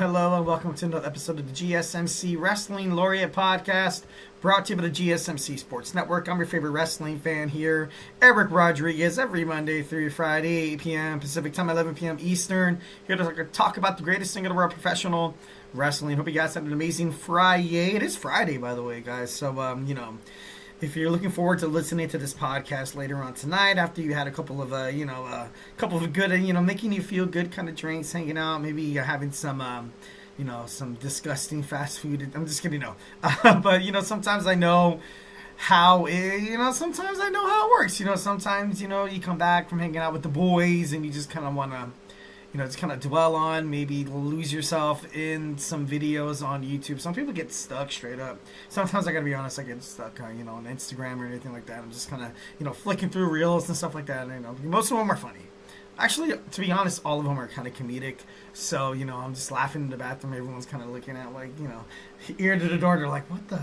hello, and welcome to another episode of the GSMC Wrestling Laureate Podcast, brought to you by the GSMC Sports Network. I'm your favorite wrestling fan here, Eric Rodriguez, every Monday through Friday, 8 p.m. Pacific Time, 11 p.m. Eastern, here to talk about the greatest thing in the world, professional wrestling. Hope you guys had an amazing Friday. It is Friday, by the way, guys, so, if you're looking forward to listening to this podcast later on tonight, after you had a couple of good, making you feel good kind of drinks, hanging out, maybe you're having some, some disgusting fast food. I'm just kidding, no. But, sometimes I know how sometimes I know how it works. Sometimes, you come back from hanging out with the boys and you just kind of want to, just kind of dwell on, maybe lose yourself in some videos on YouTube. Some people get stuck straight up. Sometimes I gotta be honest, I get stuck on, on Instagram or anything like that. I'm just kind of, flicking through reels and stuff like that. And, most of them are funny. Actually, to be honest, all of them are kind of comedic. So, I'm just laughing in the bathroom. Everyone's kind of looking at, ear to the door. They're like, what the?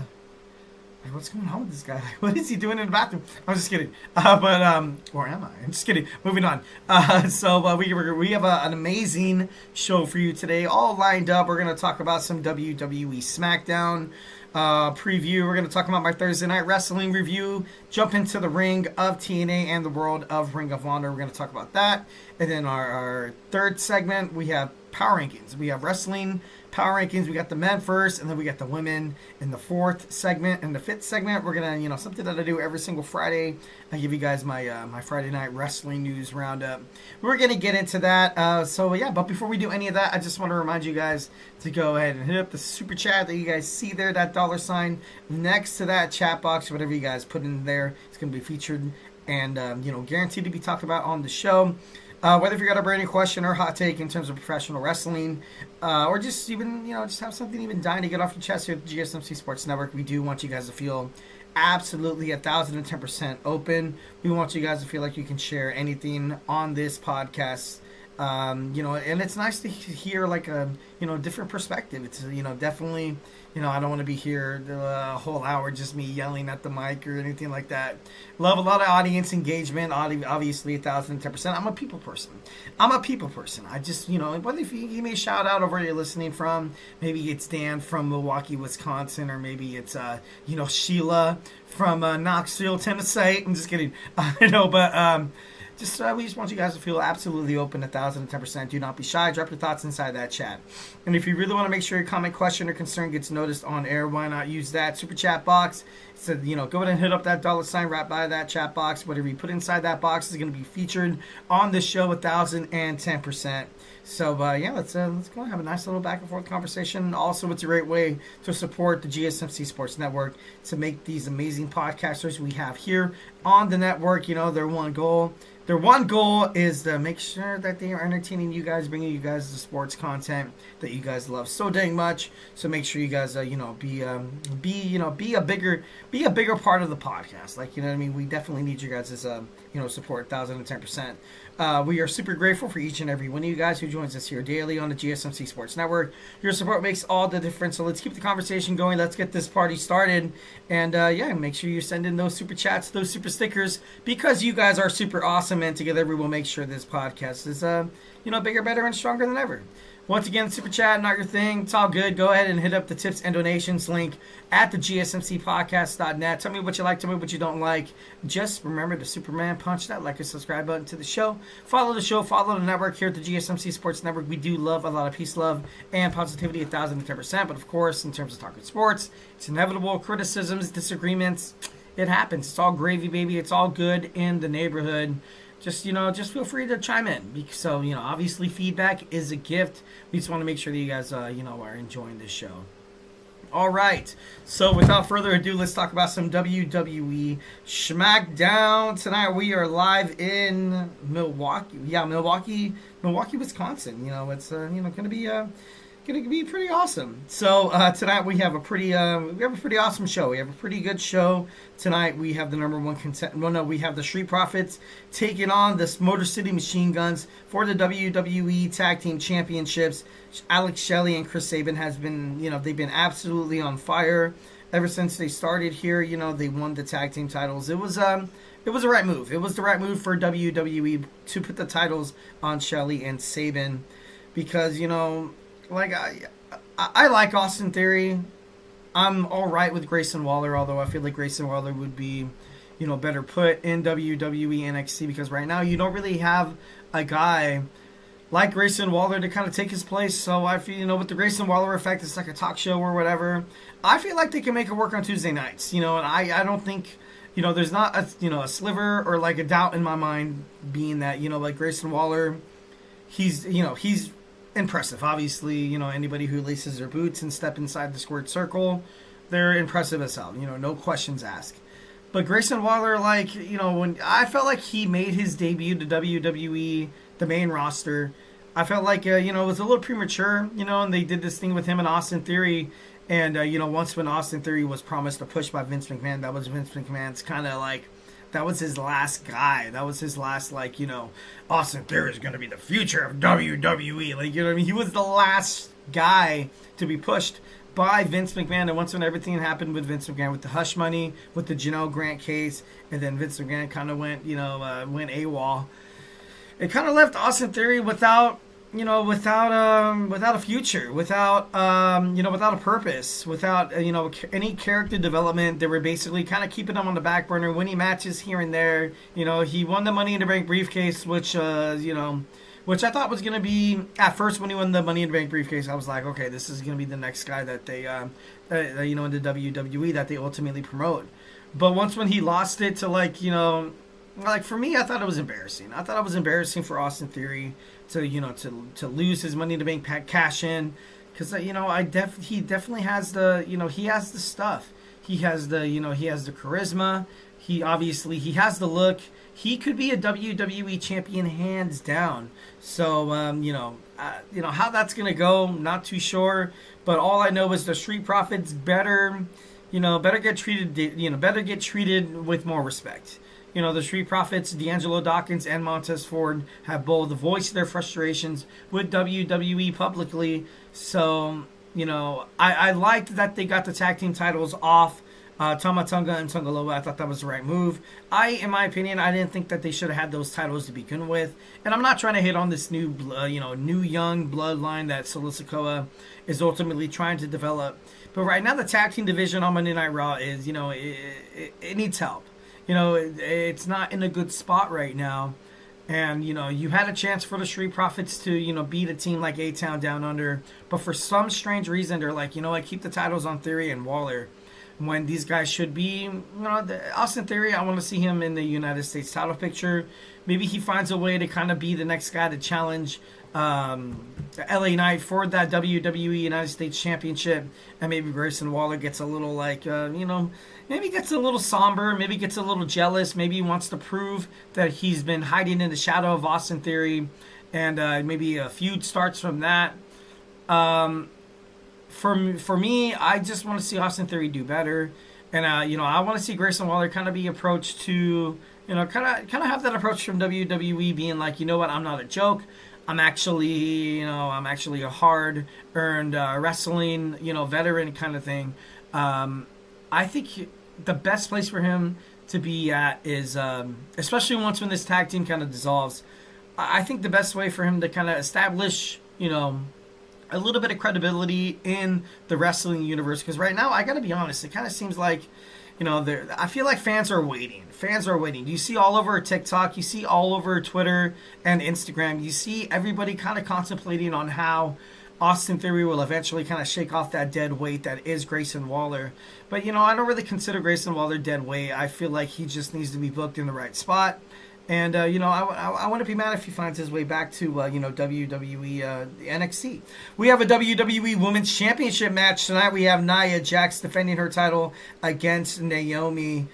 Like, what's going on with this guy? Like, what is he doing in the bathroom? I'm just kidding. Or am I? I'm just kidding. Moving on. We have an amazing show for you today, all lined up. We're going to talk about some WWE Smackdown preview. We're going to talk about my Thursday Night Wrestling review, jump into the ring of TNA and the world of Ring of Honor. We're going to talk about that. And then our third segment, we have Power Rankings. We have Wrestling Power Rankings. We got the men first, and then we got the women in the fourth segment. And the fifth segment, we're gonna, something that I do every single Friday. I give you guys my my Friday night wrestling news roundup. We're gonna get into that. But before we do any of that, I just want to remind you guys to go ahead and hit up the super chat that you guys see there, that $sign next to that chat box. Whatever you guys put in there, it's gonna be featured and guaranteed to be talked about on the show. Whether if you got a brand new question or hot take in terms of professional wrestling, or just even, just have something even dying to get off your chest here at the GSMC Sports Network, we do want you guys to feel absolutely 1,010% open. We want you guys to feel like you can share anything on this podcast. And it's nice to hear a different perspective. It's, definitely, I don't want to be here the whole hour just me yelling at the mic or anything like that. Love a lot of audience engagement, obviously 1,010%. I'm a people person. I just, whether if you give me a shout out over where you're listening from, maybe it's Dan from Milwaukee, Wisconsin, or maybe it's, Sheila from Knoxville, Tennessee. I'm just kidding. We just want you guys to feel absolutely open, 1,010%. Do not be shy. Drop your thoughts inside that chat. And if you really want to make sure your comment, question, or concern gets noticed on air, why not use that super chat box? So, go ahead and hit up that $sign right by that chat box. Whatever you put inside that box is going to be featured on the show 1,010%. So, let's go and have a nice little back and forth conversation. Also, it's a great way to support the GSMC Sports Network to make these amazing podcasters we have here on the network, their one goal is to make sure that they are entertaining you guys, bringing you guys the sports content that you guys love so dang much. So make sure you guys, be a bigger part of the podcast. We definitely need you guys' support 1,010%. We are super grateful for each and every one of you guys who joins us here daily on the GSMC Sports Network. Your support makes all the difference. So let's keep the conversation going. Let's get this party started. And make sure you send in those super chats, those super stickers, because you guys are super awesome. And together we will make sure this podcast is, bigger, better, and stronger than ever. Once again, super chat, not your thing. It's all good. Go ahead and hit up the tips and donations link at the GSMCpodcast.net. Tell me what you like. Tell me what you don't like. Just remember to Superman punch that like and subscribe button to the show. Follow the show. Follow the network here at the GSMC Sports Network. We do love a lot of peace, love, and positivity 1,010%. But, of course, in terms of talking sports, it's inevitable. Criticisms, disagreements, it happens. It's all gravy, baby. It's all good in the neighborhood. Just feel free to chime in. So, obviously feedback is a gift. We just want to make sure that you guys, are enjoying this show. All right. So, without further ado, let's talk about some WWE Smackdown. Tonight, we are live in Milwaukee. Yeah, Milwaukee, Wisconsin. It's, going to be... going to be pretty awesome. So tonight we have a pretty awesome show. We have a pretty good show tonight. We have the number one we have the Street Profits taking on the Motor City Machine Guns for the WWE Tag Team Championships. Alex Shelley and Chris Sabin has been, they've been absolutely on fire ever since they started here. They won the tag team titles. It was the right move. It was the right move for WWE to put the titles on Shelley and Sabin because like I like Austin Theory. I'm all right with Grayson Waller, although I feel like Grayson Waller would be, better put in WWE NXT, because right now you don't really have a guy like Grayson Waller to kind of take his place. So I feel, with the Grayson Waller effect, it's like a talk show or whatever. I feel like they can make it work on Tuesday nights, and I don't think, there's not a sliver or like a doubt in my mind being that, like Grayson Waller, he's impressive. Obviously, anybody who laces their boots and step inside the squared circle, they're impressive as hell. No questions asked. But Grayson Waller, when I felt like he made his debut to WWE, the main roster, I felt like, it was a little premature, and they did this thing with him and Austin Theory. And, once when Austin Theory was promised a push by Vince McMahon, that was Vince McMahon's kind of that was his last guy. That was his last, Austin Theory is going to be the future of WWE. He was the last guy to be pushed by Vince McMahon. And once when everything happened with Vince McMahon, with the hush money, with the Janelle Grant case, and then Vince McMahon kind of went AWOL, it kind of left Austin Theory without a future, without a purpose, without any character development. They were basically kind of keeping him on the back burner, winning matches here and there. He won the Money in the Bank briefcase, which I thought was going to be, at first when he won the Money in the Bank briefcase, I was like, okay, this is going to be the next guy that they in the WWE that they ultimately promote. But once when he lost it to for me, I thought it was embarrassing. I thought it was embarrassing for Austin Theory to lose his Money in the Bank cash in, because he definitely has the he has the stuff. He has the he has the charisma. He has the look. He could be a WWE champion hands down. So how that's gonna go, not too sure. But all I know is the Street Profits better get treated with more respect. The Street Profits, D'Angelo Dawkins and Montez Ford, have both voiced their frustrations with WWE publicly. So, I liked that they got the tag team titles off Tama Tonga and Tonga Loa. I thought that was the right move. In my opinion, I didn't think that they should have had those titles to begin with. And I'm not trying to hit on this new young bloodline that Solo Sikoa is ultimately trying to develop. But right now, the tag team division on Monday Night Raw is, it needs help. It's not in a good spot right now. And, you had a chance for the Street Profits to, beat a team like A-Town Down Under. But for some strange reason, they're like, keep the titles on Theory and Waller, when these guys should be, Austin Theory, I want to see him in the United States title picture. Maybe he finds a way to kind of be the next guy to challenge LA Knight for that WWE United States Championship. And maybe Grayson Waller gets a little maybe gets a little somber, maybe gets a little jealous, maybe he wants to prove that he's been hiding in the shadow of Austin Theory, and maybe a feud starts from that. For me, I just want to see Austin Theory do better, and I want to see Grayson Waller kind of be approached to, kind of have that approach from WWE, being like, I'm not a joke. I'm actually a hard-earned wrestling, veteran kind of thing. I think the best place for him to be at is, especially once when this tag team kind of dissolves, I think the best way for him to kind of establish, a little bit of credibility in the wrestling universe. Because right now, I got to be honest, it kind of seems like, I feel like fans are waiting. You see all over TikTok, you see all over Twitter and Instagram, you see everybody kind of contemplating on how Austin Theory will eventually kind of shake off that dead weight that is Grayson Waller. But, I don't really consider Grayson Waller dead weight. I feel like he just needs to be booked in the right spot. And, I wouldn't be mad if he finds his way back to, WWE NXT. We have a WWE Women's Championship match tonight. We have Nia Jax defending her title against Naomi.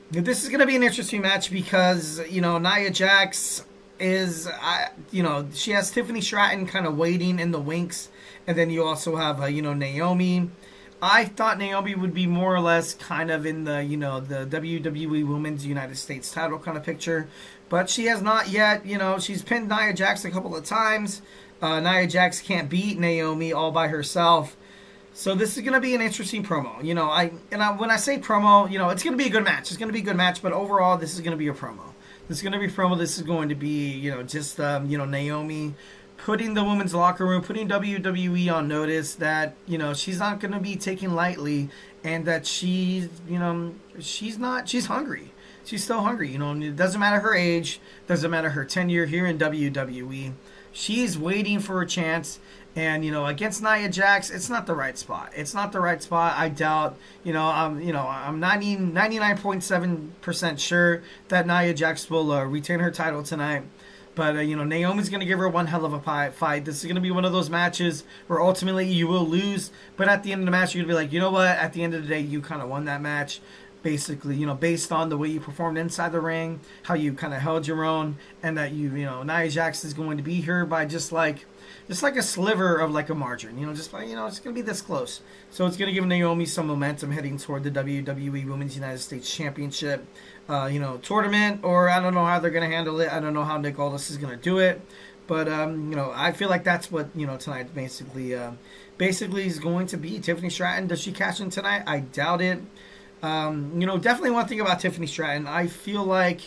This is going to be an interesting match because, Nia Jax is, she has Tiffany Stratton kind of waiting in the wings. And then you also have, Naomi. I thought Naomi would be more or less kind of in the, the WWE Women's United States title kind of picture. But she has not yet, she's pinned Nia Jax a couple of times. Nia Jax can't beat Naomi all by herself. So this is going to be an interesting promo. When I say promo, it's going to be a good match. It's going to be a good match, but overall, this is going to be a promo. This is going to be promo. This is going to be, just, Naomi putting the women's locker room, putting WWE on notice that, she's not going to be taken lightly, and that she's hungry. She's still hungry. It doesn't matter her age, doesn't matter her tenure here in WWE. She's waiting for a chance. And, against Nia Jax, it's not the right spot. It's not the right spot. I doubt, I'm 99.7% sure that Nia Jax will retain her title tonight. But, Naomi's going to give her one hell of a fight. This is going to be one of those matches where ultimately you will lose. But at the end of the match, you're going to be like, you know what? At the end of the day, you kind of won that match. Basically, based on the way you performed inside the ring, how you kind of held your own, and that Nia Jax is going to be here by just like a sliver of like a margarine, it's going to be this close. So it's going to give Naomi some momentum heading toward the WWE Women's United States Championship, tournament, or I don't know how they're going to handle it. I don't know how Nick Aldis is going to do it. But, I feel like that's what, tonight basically is going to be. Tiffany Stratton, does she cash in tonight? I doubt it. Definitely one thing about Tiffany Stratton, I feel like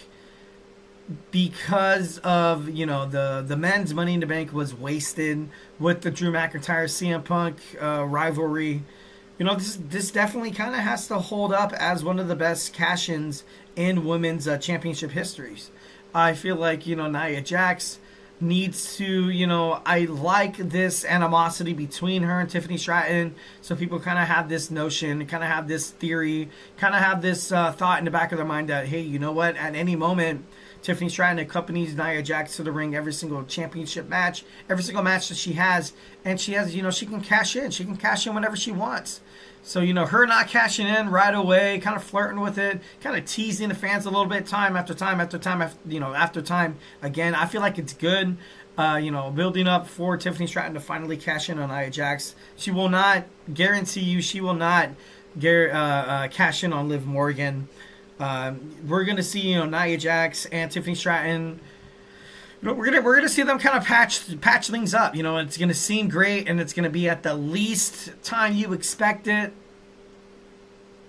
because of, the men's Money in the Bank was wasted with the Drew McIntyre CM Punk rivalry. This definitely kind of has to hold up as one of the best cash-ins in women's championship histories. I feel like, Nia Jax needs to, I like this animosity between her and Tiffany Stratton. So people kind of have this notion, kind of have this theory, kind of have this thought in the back of their mind that, hey, you know what, at any moment, Tiffany Stratton accompanies Nia Jax to the ring every single championship match, every single match that she has. And she has, she can cash in. She can cash in whenever she wants. So, her not cashing in right away, kind of flirting with it, kind of teasing the fans a little bit time after time after time, after time. Again, I feel like it's good, building up for Tiffany Stratton to finally cash in on Nia Jax. She will not guarantee you, she will not cash in on Liv Morgan. We're going to see, Nia Jax and Tiffany Stratton. We're gonna see them kind of patch things up. It's gonna seem great, and it's gonna be at the least time you expect it.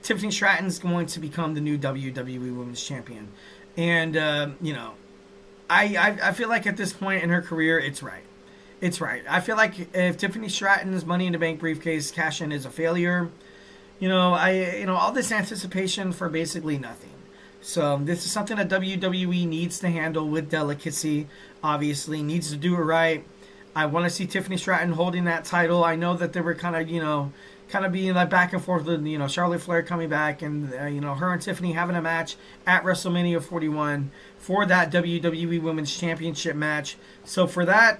Tiffany Stratton's going to become the new WWE Women's Champion, and I feel like at this point in her career, it's right. It's right. I feel like if Tiffany Stratton's Money in the Bank briefcase cash-in is a failure, all this anticipation for basically nothing. So this is something that WWE needs to handle with delicacy, obviously, needs to do it right. I want to see Tiffany Stratton holding that title. I know that they were kind of being like back and forth with, Charlotte Flair coming back and, her and Tiffany having a match at WrestleMania 41 for that WWE Women's Championship match. So for that,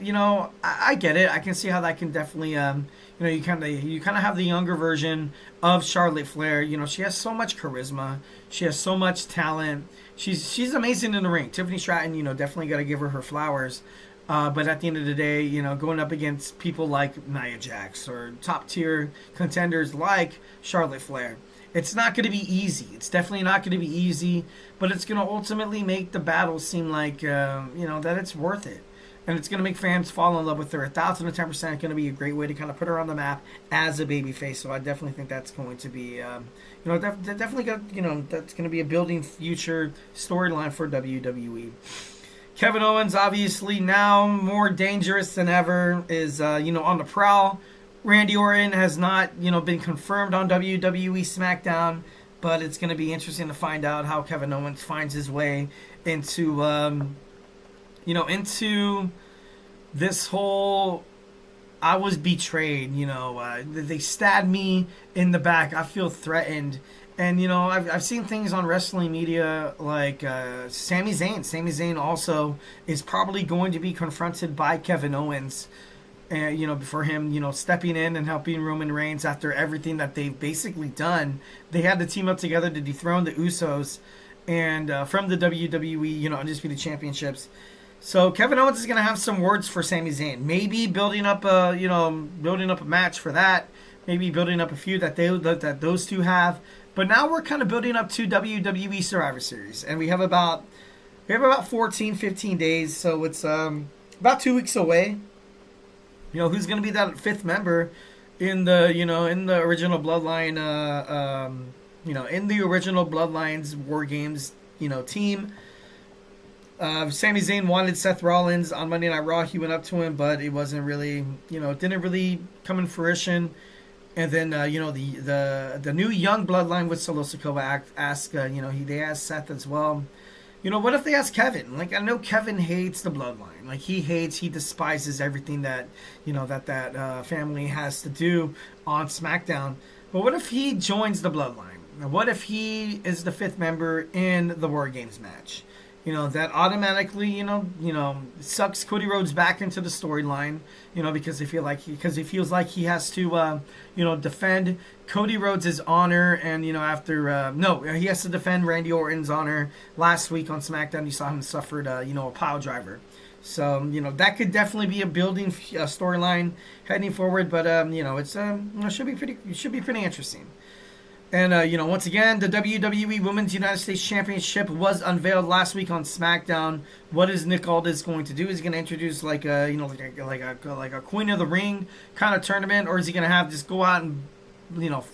I get it. I can see how that can definitely, you kind of have the younger version of Charlotte Flair. She has so much charisma. She has so much talent. She's amazing in the ring. Tiffany Stratton, definitely got to give her flowers. But at the end of the day, going up against people like Nia Jax or top tier contenders like Charlotte Flair, it's not going to be easy. It's definitely not going to be easy, but it's going to ultimately make the battle seem like, that it's worth it. And it's going to make fans fall in love with her. 1,010% going to be a great way to kind of put her on the map as a babyface. So I definitely think that's going to be, definitely that's going to be a building future storyline for WWE. Kevin Owens, obviously now more dangerous than ever, is, on the prowl. Randy Orton has not, been confirmed on WWE SmackDown, but it's going to be interesting to find out how Kevin Owens finds his way into, into this whole, I was betrayed, they stabbed me in the back, I feel threatened. And, I've seen things on wrestling media like Sami Zayn. Sami Zayn also is probably going to be confronted by Kevin Owens. And, for him, stepping in and helping Roman Reigns after everything that they've basically done. They had to team up together to dethrone the Usos and from the WWE, Undisputed Championships. So Kevin Owens is going to have some words for Sami Zayn. Maybe building up a match for that. Maybe building up a feud that those two have. But now we're kind of building up to WWE Survivor Series, and we have about 14, 15 days, so it's about 2 weeks away. Who's going to be that fifth member in the original Bloodline, in the original Bloodlines War Games, team. Sami Zayn wanted Seth Rollins on Monday Night Raw. He went up to him, but it wasn't really, it didn't really come in fruition. And then, the new young bloodline with Solo Sikoa asked, they asked Seth as well. What if they ask Kevin? Like, I know Kevin hates the bloodline. Like, he despises everything that, that family has to do on SmackDown. But what if he joins the bloodline? What if he is the fifth member in the War Games match? That automatically, sucks Cody Rhodes back into the storyline, because he feels like he has to, defend Cody Rhodes' honor, and, he has to defend Randy Orton's honor. Last week on SmackDown, you saw him suffered, a pile driver. So, that could definitely be a building storyline heading forward, but, it should be pretty interesting. And, once again, the WWE Women's United States Championship was unveiled last week on SmackDown. What is Nick Aldis going to do? Is he going to introduce like a Queen of the Ring kind of tournament, or is he going to have just go out and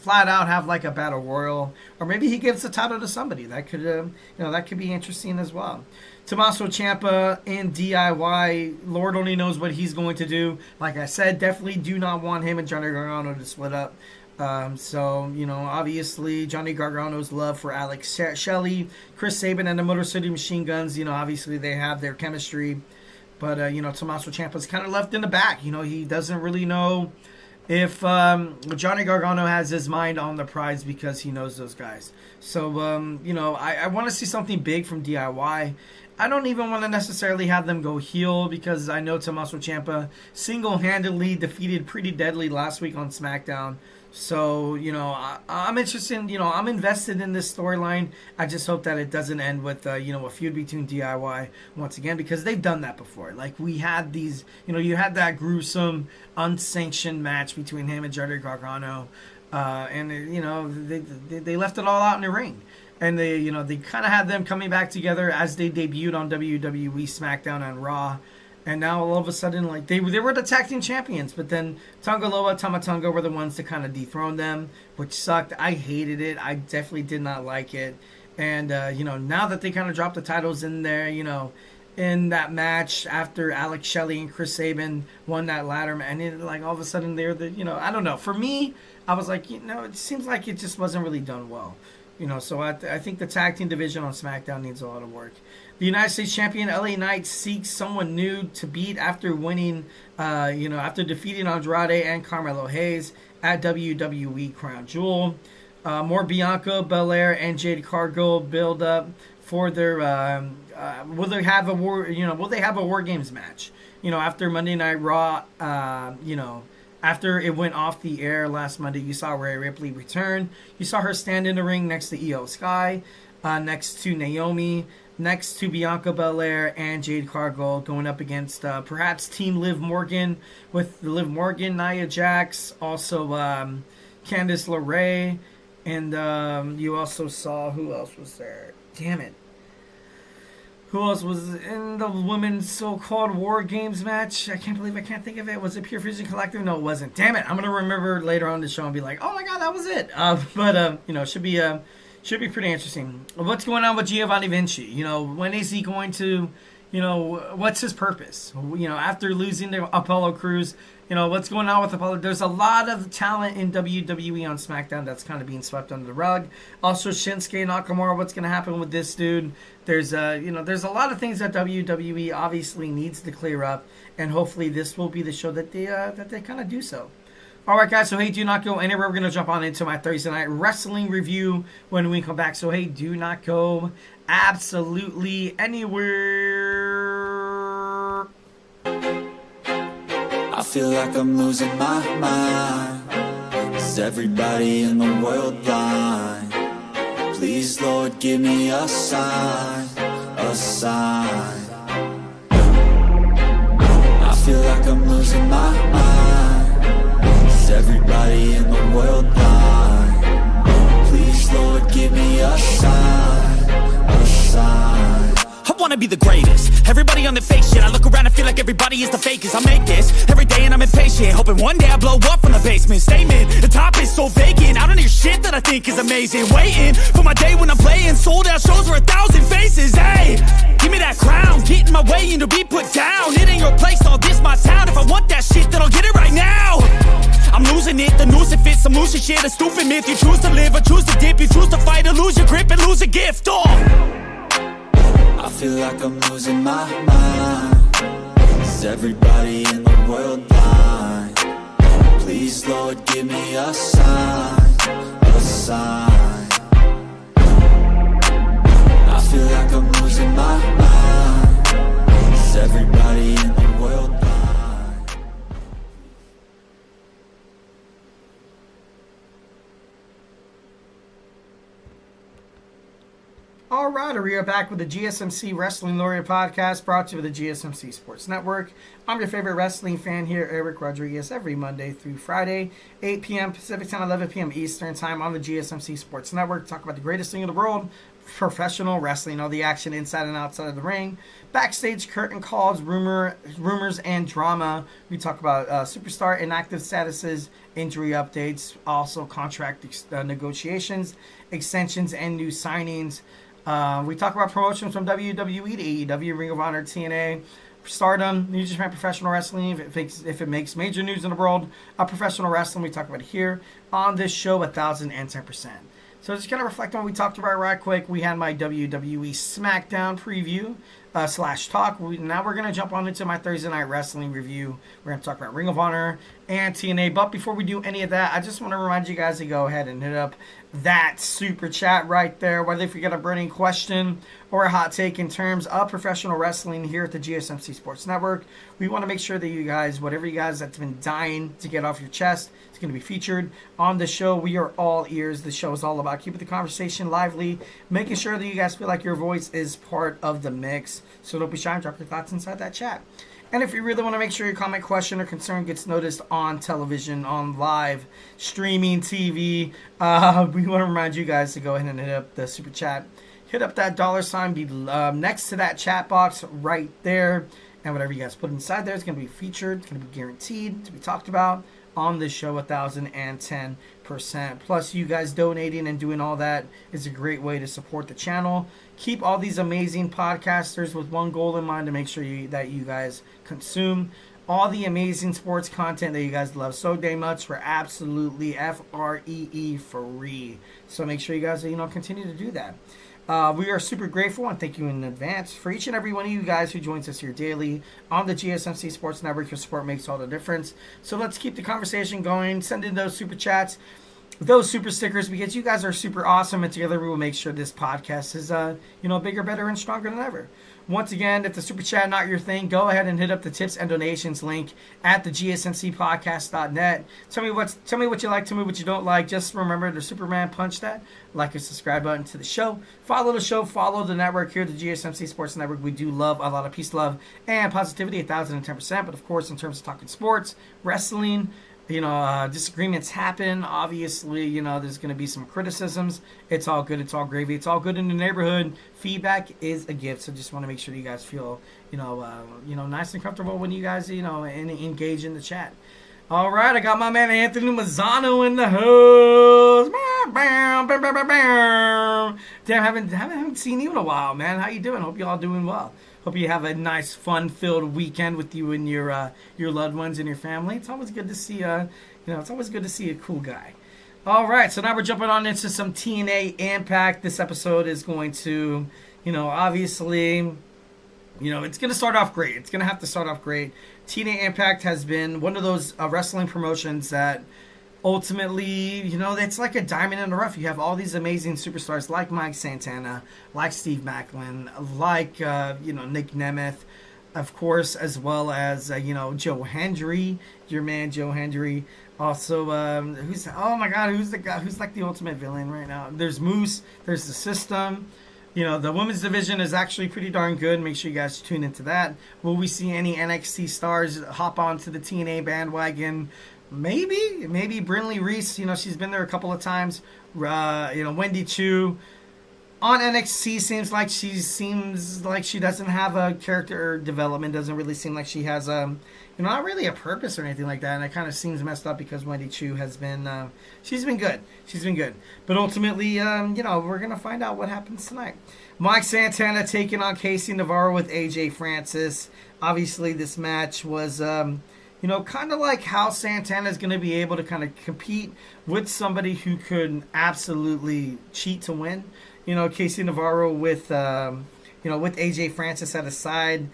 flat out have like a battle royal, or maybe he gives the title to somebody that could that could be interesting as well. Tommaso Ciampa in DIY, Lord only knows what he's going to do. Like I said, definitely do not want him and Johnny Gargano to split up. Obviously Johnny Gargano's love for Alex Shelley, Chris Sabin, and the Motor City Machine Guns, obviously they have their chemistry. But, Tommaso Ciampa's kind of left in the back. He doesn't really know if Johnny Gargano has his mind on the prize because he knows those guys. So, I want to see something big from DIY. I don't even want to necessarily have them go heel because I know Tommaso Ciampa single-handedly defeated Pretty Deadly last week on SmackDown. So, I'm interested, I'm invested in this storyline. I just hope that it doesn't end with, a feud between DIY once again, because they've done that before. Like, we had these, you had that gruesome, unsanctioned match between him and Johnny Gargano. And, they left it all out in the ring. And they kind of had them coming back together as they debuted on WWE SmackDown and Raw. And now all of a sudden, like, they were the tag team champions, but then Tonga Loa, Tama Tonga were the ones to kind of dethrone them, which sucked. I hated it. I definitely did not like it. And, now that they kind of dropped the titles in there, in that match after Alex Shelley and Chris Sabin won that ladder, and it, like, all of a sudden they're the, I don't know. For me, I was like, it seems like it just wasn't really done well. So I think the tag team division on SmackDown needs a lot of work. The United States champion LA Knight seeks someone new to beat after winning, after defeating Andrade and Carmelo Hayes at WWE Crown Jewel. More Bianca Belair and Jade Cargill build up for their. Will they have a War Games match? After Monday Night Raw. After it went off the air last Monday, you saw Rhea Ripley return. You saw her stand in the ring next to Io Sky, next to Naomi, next to Bianca Belair and Jade Cargill, going up against perhaps Team Liv Morgan with Liv Morgan, Nia Jax, also Candice LeRae, and you also saw, who else was there? Damn it. Who else was in the women's so-called War Games match? I can't think of it. Was it Pure Fusion Collective? No, it wasn't. Damn it. I'm going to remember later on the show and be like, oh my God, that was it. Should be pretty interesting. What's going on with Giovanni Vinci? When is he going to, what's his purpose? After losing to Apollo Crews, what's going on with Apollo? There's a lot of talent in WWE on SmackDown that's kind of being swept under the rug. Also, Shinsuke Nakamura, what's going to happen with this dude? There's there's a lot of things that WWE obviously needs to clear up, and hopefully this will be the show that they kind of do so. All right, guys, so hey, do not go anywhere. We're going to jump on into my Thursday night wrestling review when we come back. So hey, do not go absolutely anywhere. I feel like I'm losing my mind. Is everybody in the world blind? Please, Lord, give me a sign, a sign. I feel like I'm losing my mind. Is everybody in the world blind? Please, Lord, give me a sign, a sign. I wanna be the greatest. Everybody on the fake shit. I look around and feel like everybody is the fakest. I make this every day and I'm impatient, hoping one day I blow up from the basement. Statement, the top is so vacant. I don't hear shit that I think is amazing. Waiting for my day when I'm playing sold out shows for 1,000 faces. Hey, give me that crown, get in my way and to be put down. It ain't your place, all this my town. If I want that shit, then I'll get it right now. I'm losing it, the noose it fits, some losing shit, a stupid myth. You choose to live or choose to dip, you choose to fight or lose your grip and lose a gift. I feel like I'm losing my mind. Is everybody in the world blind? Please, Lord, give me a sign, a sign. I feel like I'm losing my mind. Is everybody in the world blind? All right, we are back with the GSMC Wrestling Laureate Podcast, brought to you by the GSMC Sports Network. I'm your favorite wrestling fan here, Eric Rodriguez, every Monday through Friday, 8 p.m. Pacific Time, 11 p.m. Eastern Time on the GSMC Sports Network. Talk about the greatest thing in the world, professional wrestling, all the action inside and outside of the ring, backstage curtain calls, rumors, and drama. We talk about superstar inactive statuses, injury updates, also contract negotiations, extensions, and new signings. We talk about promotions from WWE to AEW, Ring of Honor, TNA, Stardom, New Japan Professional Wrestling. If it makes major news in the world of professional wrestling, we talk about it here on this show 1,010%. So just kind of reflect on what we talked about right quick. We had my WWE Smackdown preview / talk. Now we're going to jump on into my Thursday Night Wrestling review. We're going to talk about Ring of Honor and TNA. But before we do any of that, I just want to remind you guys to go ahead and hit up that super chat right there. Whether if you got a burning question or a hot take in terms of professional wrestling here at the GSMC Sports Network, we want to make sure that you guys, whatever you guys that's been dying to get off your chest, it's going to be featured on the show. We are all ears. The show is all about keeping the conversation lively, making sure that you guys feel like your voice is part of the mix. So don't be shy and drop your thoughts inside that chat. And if you really want to make sure your comment, question, or concern gets noticed on television, on live streaming TV, we want to remind you guys to go ahead and hit up the super chat. Hit up that $sign be next to that chat box right there. And whatever you guys put inside there is going to be featured. It's going to be guaranteed to be talked about on this show 1,010%. Plus, you guys donating and doing all that is a great way to support the channel. Keep all these amazing podcasters with one goal in mind, to make sure that you guys consume all the amazing sports content that you guys love so damn much for absolutely free. So make sure you guys continue to do that. We are super grateful and thank you in advance for each and every one of you guys who joins us here daily on the GSMC Sports Network. Your support makes all the difference. So let's keep the conversation going. Send in those super chats, those super stickers, because you guys are super awesome, and together we will make sure this podcast is bigger, better, and stronger than ever. Once again, if the super chat not your thing, go ahead and hit up the tips and donations link at the GSMCpodcast.net. Tell me what you like, tell me what you don't like. Just remember to Superman punch that like and subscribe button to the show. Follow the show, follow the network here, the GSMC Sports Network. We do love a lot of peace, love, and positivity, 1,010%. But of course, in terms of talking sports, wrestling, disagreements happen. Obviously, there's going to be some criticisms. It's all good. It's all gravy. It's all good in the neighborhood. Feedback is a gift. So just want to make sure you guys feel, nice and comfortable when you guys, engage in the chat. All right, I got my man Anthony Mazzano in the house. Damn, haven't seen you in a while, man. How you doing? Hope you all doing well. Hope you have a nice, fun-filled weekend with you and your loved ones and your family. It's always good to see it's always good to see a cool guy. All right, so now we're jumping on into some TNA Impact. This episode is going to, obviously, it's going to start off great. It's going to have to start off great. TNA Impact has been one of those wrestling promotions that ultimately, it's like a diamond in the rough. You have all these amazing superstars like Mike Santana, like Steve Macklin, like, Nick Nemeth, of course, as well as, Joe Hendry, your man Joe Hendry. Also, who's the guy who's like the ultimate villain right now? There's Moose, there's the System. The women's division is actually pretty darn good. Make sure you guys tune into that. Will we see any NXT stars hop onto the TNA bandwagon? Maybe Brinley Reese. She's been there a couple of times. Wendy Chu. on NXT, seems like she doesn't have a character development. Doesn't really seem like she has not really a purpose or anything like that. And it kind of seems messed up because Wendy Chu has been she's been good. She's been good. But ultimately, we're gonna find out what happens tonight. Mike Santana taking on Casey Navarro with AJ Francis. Obviously, this match was kind of like how Santana is going to be able to kind of compete with somebody who could absolutely cheat to win. Casey Navarro with AJ Francis at his side.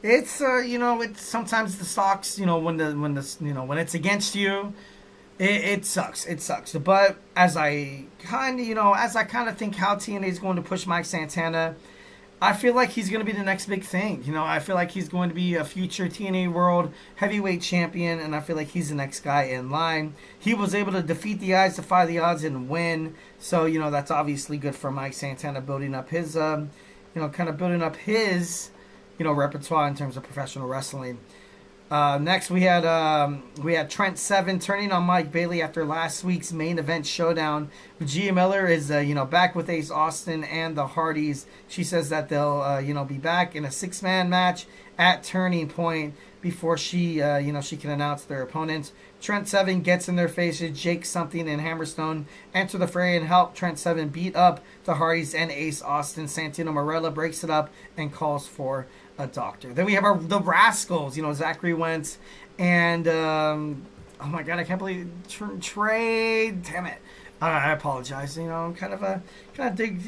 It's it's sometimes the stocks, when it's against you, it sucks. It sucks. But as I kind of think how TNA is going to push Mike Santana, I feel like he's going to be the next big thing. I feel like he's going to be a future TNA World Heavyweight Champion, and I feel like he's the next guy in line. He was able to defeat the odds, defy the odds, and win. So, that's obviously good for Mike Santana, building up his, repertoire in terms of professional wrestling. Next, we had Trent Seven turning on Mike Bailey after last week's main event showdown. Gia Miller is back with Ace Austin and the Hardys. She says that they'll be back in a 6-man match at Turning Point before she can announce their opponents. Trent Seven gets in their faces. Jake Something and Hammerstone enter the fray and help Trent Seven beat up the Hardys and Ace Austin. Santino Marella breaks it up and calls for a doctor. Then we have the Rascals, Zachary Wentz and oh my god, I can't believe Trey. Damn it, I apologize. I'm kind of dig.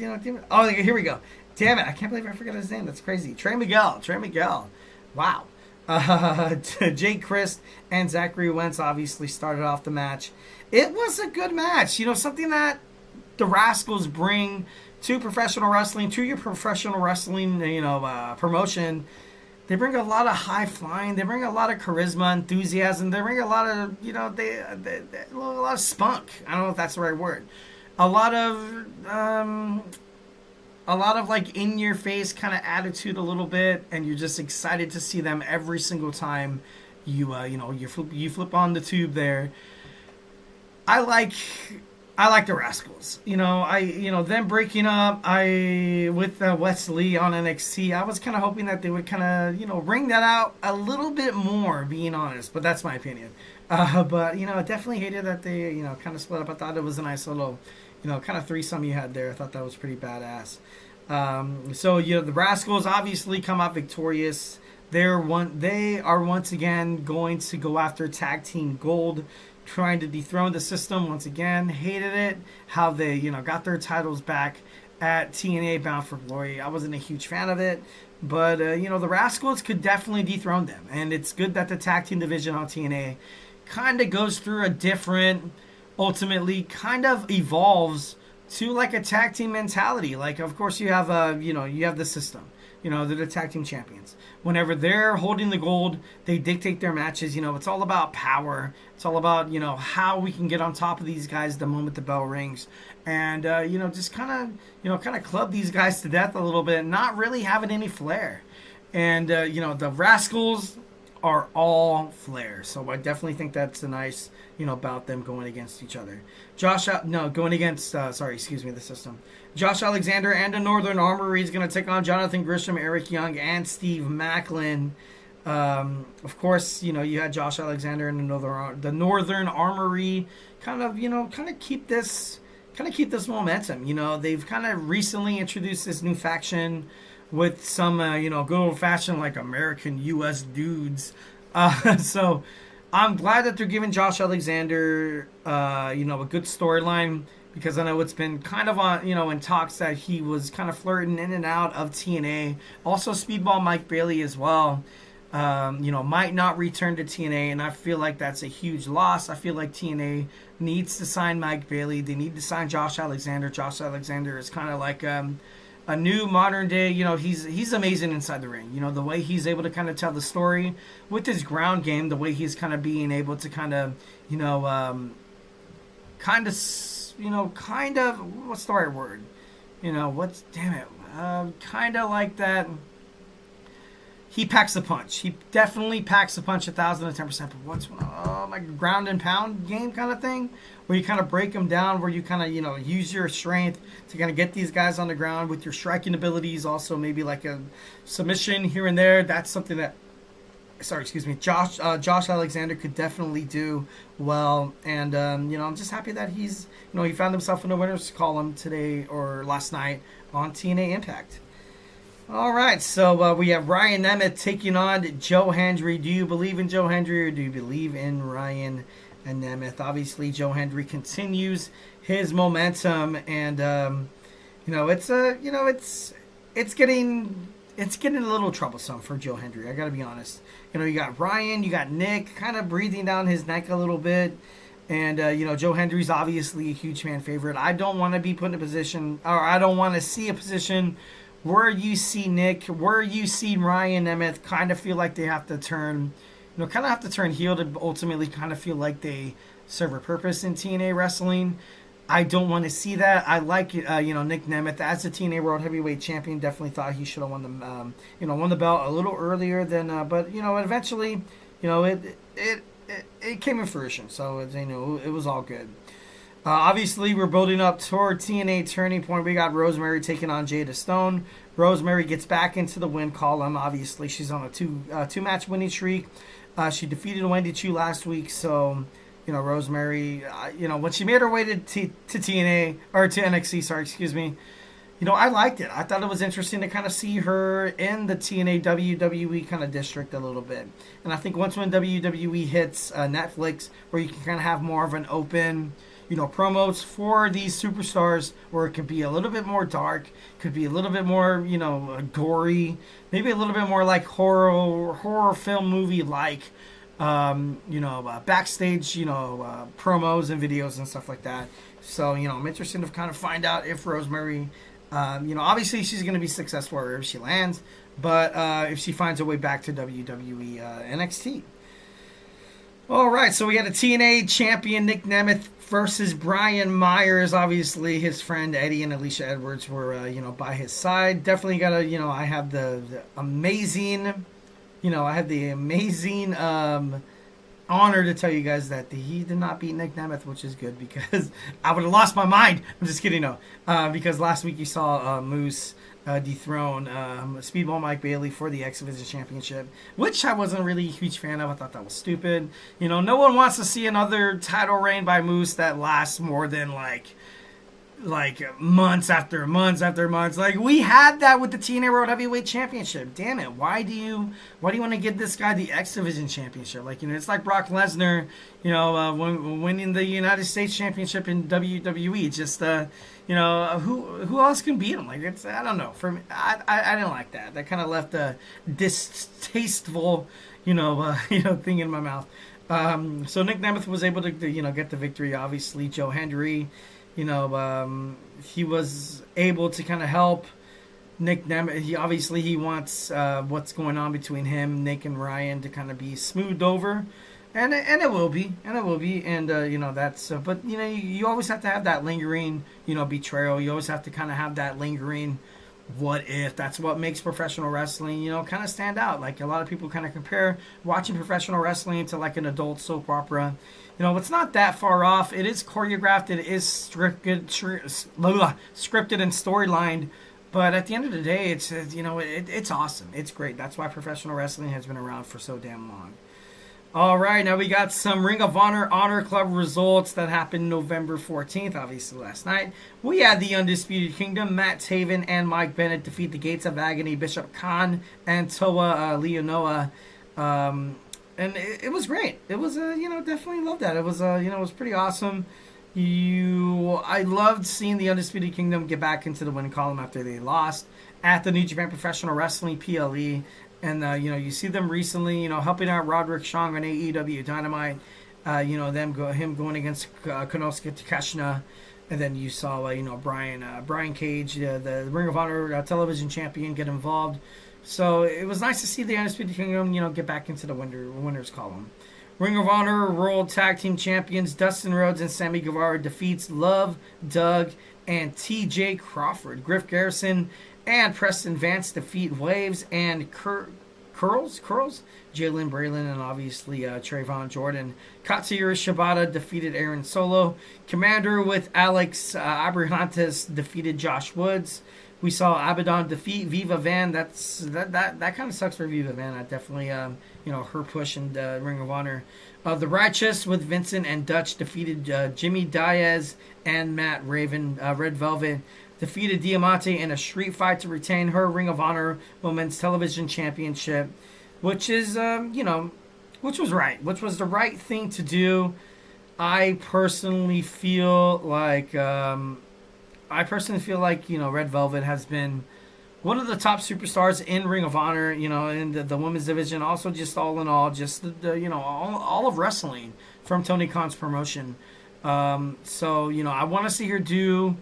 Oh, here we go. Damn it, I can't believe I forgot his name. That's crazy. Trey Miguel. Wow. Jake Christ and Zachary Wentz obviously started off the match. It was a good match. Something that the Rascals bring to professional wrestling, to your professional wrestling, promotion. They bring a lot of high flying. They bring a lot of charisma, enthusiasm. They bring a lot of, a lot of spunk. I don't know if that's the right word. A lot of like in your face kind of attitude a little bit, and you're just excited to see them every single time you flip on the tube there. I like the Rascals. Them breaking up with Wesley on NXT. I was kind of hoping that they would kind of, bring that out a little bit more, being honest. But that's my opinion. But, I definitely hated that they, kind of split up. I thought it was a nice little, kind of threesome you had there. I thought that was pretty badass. The Rascals obviously come out victorious. They are once again going to go after tag team gold, trying to dethrone the system once again. Hated it how they got their titles back at TNA Bound for Glory. I wasn't a huge fan of it, but the Rascals could definitely dethrone them, and it's good that the tag team division on TNA kind of goes through a different, ultimately kind of evolves to like a tag team mentality. Like, of course you have you have the system. They're the tag team champions. Whenever they're holding the gold, they dictate their matches. It's all about power. It's all about, how we can get on top of these guys the moment the bell rings. And, just kind of club these guys to death a little bit, not really having any flair. And, the Rascals are all flair. So I definitely think that's a nice, about them going against each other. The system. Josh Alexander and the Northern Armory is going to take on Jonathan Grisham, Eric Young, and Steve Macklin. Of course, you had Josh Alexander and the Northern Armory kind of keep this momentum. They've kind of recently introduced this new faction with some good old fashioned like American U.S. dudes. So I'm glad that they're giving Josh Alexander a good storyline, because I know it's been kind of on, in talks that he was kind of flirting in and out of TNA. Also, Speedball Mike Bailey as well, might not return to TNA, and I feel like that's a huge loss. I feel like TNA needs to sign Mike Bailey. They need to sign Josh Alexander. Josh Alexander is kind of like a new modern day, he's amazing inside the ring. The way he's able to kind of tell the story with his ground game, the way he's kind of being able to kind of, what's the right word? Kind of like that. he packs a punch. He definitely packs a punch 1,010%. But what's like a ground and pound game kind of thing, where you kind of break them down, where you kind of use your strength to kind of get these guys on the ground with your striking abilities. Also maybe like a submission here and there. That's something that Josh Alexander could definitely do well. And I'm just happy that he's he found himself in the winners column today or last night on TNA Impact. All right, so we have Ryan Nemeth taking on Joe Hendry. Do you believe in Joe Hendry or do you believe in Ryan Nemeth? Obviously, Joe Hendry continues his momentum, and it's getting a little troublesome for Joe Hendry. I got to be honest. You got Ryan, you got Nick, kind of breathing down his neck a little bit. And, Joe Hendry's obviously a huge fan favorite. I don't want to be put in a position, or I don't want to see a position where you see Nick, where you see Ryan Nemeth kind of feel like they have to turn, heel to ultimately kind of feel like they serve a purpose in TNA wrestling. I don't want to see that. I like, Nick Nemeth as the TNA World Heavyweight Champion. Definitely thought he should have won the belt a little earlier than, but eventually, it came in fruition. So it was all good. Obviously, we're building up toward TNA Turning Point. We got Rosemary taking on Jada Stone. Rosemary gets back into the win column. Obviously, she's on a two-match winning streak. She defeated Wendy Chu last week, so Rosemary, when she made her way to TNA or to NXT, I liked it. I thought it was interesting to kind of see her in the TNA WWE kind of district a little bit. And I think when WWE hits Netflix, where you can kind of have more of an open, promos for these superstars, where it could be a little bit more dark, could be a little bit more, gory, maybe a little bit more like horror film movie like, backstage, promos and videos and stuff like that. So, I'm interested to kind of find out if Rosemary, obviously she's going to be successful wherever she lands, but if she finds her way back to WWE NXT. All right, so we got a TNA champion, Nick Nemeth, versus Brian Myers. Obviously, his friend Eddie and Alicia Edwards were, by his side. Definitely got to, I have the amazing, honor to tell you guys that he did not beat Nick Nemeth, which is good because I would have lost my mind. I'm just kidding, no. Because last week you saw Moose dethrone Speedball Mike Bailey for the X Division Championship, which I wasn't really a huge fan of. I thought that was stupid. No one wants to see another title reign by Moose that lasts more than like months after months after months. Like, we had that with the TNA World Heavyweight Championship. Damn it. Why do you want to give this guy the X Division Championship? Like, it's like Brock Lesnar, winning the United States Championship in WWE. Just, who else can beat him? Like, I don't know. For me, I didn't like that. That kind of left a distasteful, thing in my mouth. So Nick Nemeth was able to, get the victory. Obviously, Joe Hendry, he was able to kind of help Nick Nemeth. He wants what's going on between him, Nick, and Ryan to kind of be smoothed over, and it will be, and that's. But you always have to have that lingering, betrayal. You always have to kind of have that lingering. What if? That's what makes professional wrestling, kind of stand out. Like, a lot of people kind of compare watching professional wrestling to like an adult soap opera. It's not that far off. It is choreographed. It is scripted and storylined. But at the end of the day, it's awesome. It's great. That's why professional wrestling has been around for so damn long. All right, now we got some Ring of Honor Club results that happened November 14th, obviously last night. We had the Undisputed Kingdom, Matt Taven and Mike Bennett defeat the Gates of Agony, Bishop Khan and Toa Leonoa. And it was great. It was, definitely loved that. It was, it was pretty awesome. I loved seeing the Undisputed Kingdom get back into the win column after they lost at the New Japan Professional Wrestling PLE. And, you see them recently, helping out Roderick Strong on AEW Dynamite. Him going against Konosuke Takeshita. And then you saw, Brian Cage, the Ring of Honor television champion, get involved. So it was nice to see the Undisputed Kingdom, get back into the winners column. Ring of Honor World Tag Team Champions Dustin Rhodes and Sammy Guevara defeats Love, Doug, and T.J. Crawford. Griff Garrison and Preston Vance defeat Waves and Kurt Curls, Jalen Braylon, and obviously Trayvon Jordan. Katsuyori Shibata defeated Aaron Solo. Commander with Alex Abrahantes defeated Josh Woods. We saw Abaddon defeat Viva Van. That kind of sucks for Viva Van. I definitely, her push in Ring of Honor. The Righteous with Vincent and Dutch defeated Jimmy Diaz and Matt Raven. Red Velvet defeated Diamante in a street fight to retain her Ring of Honor Women's Television Championship, which is, which was right, which was the right thing to do. I personally feel like, Red Velvet has been one of the top superstars in Ring of Honor, in the women's division. Also, just all in all, just all of wrestling from Tony Khan's promotion. I want to see her do,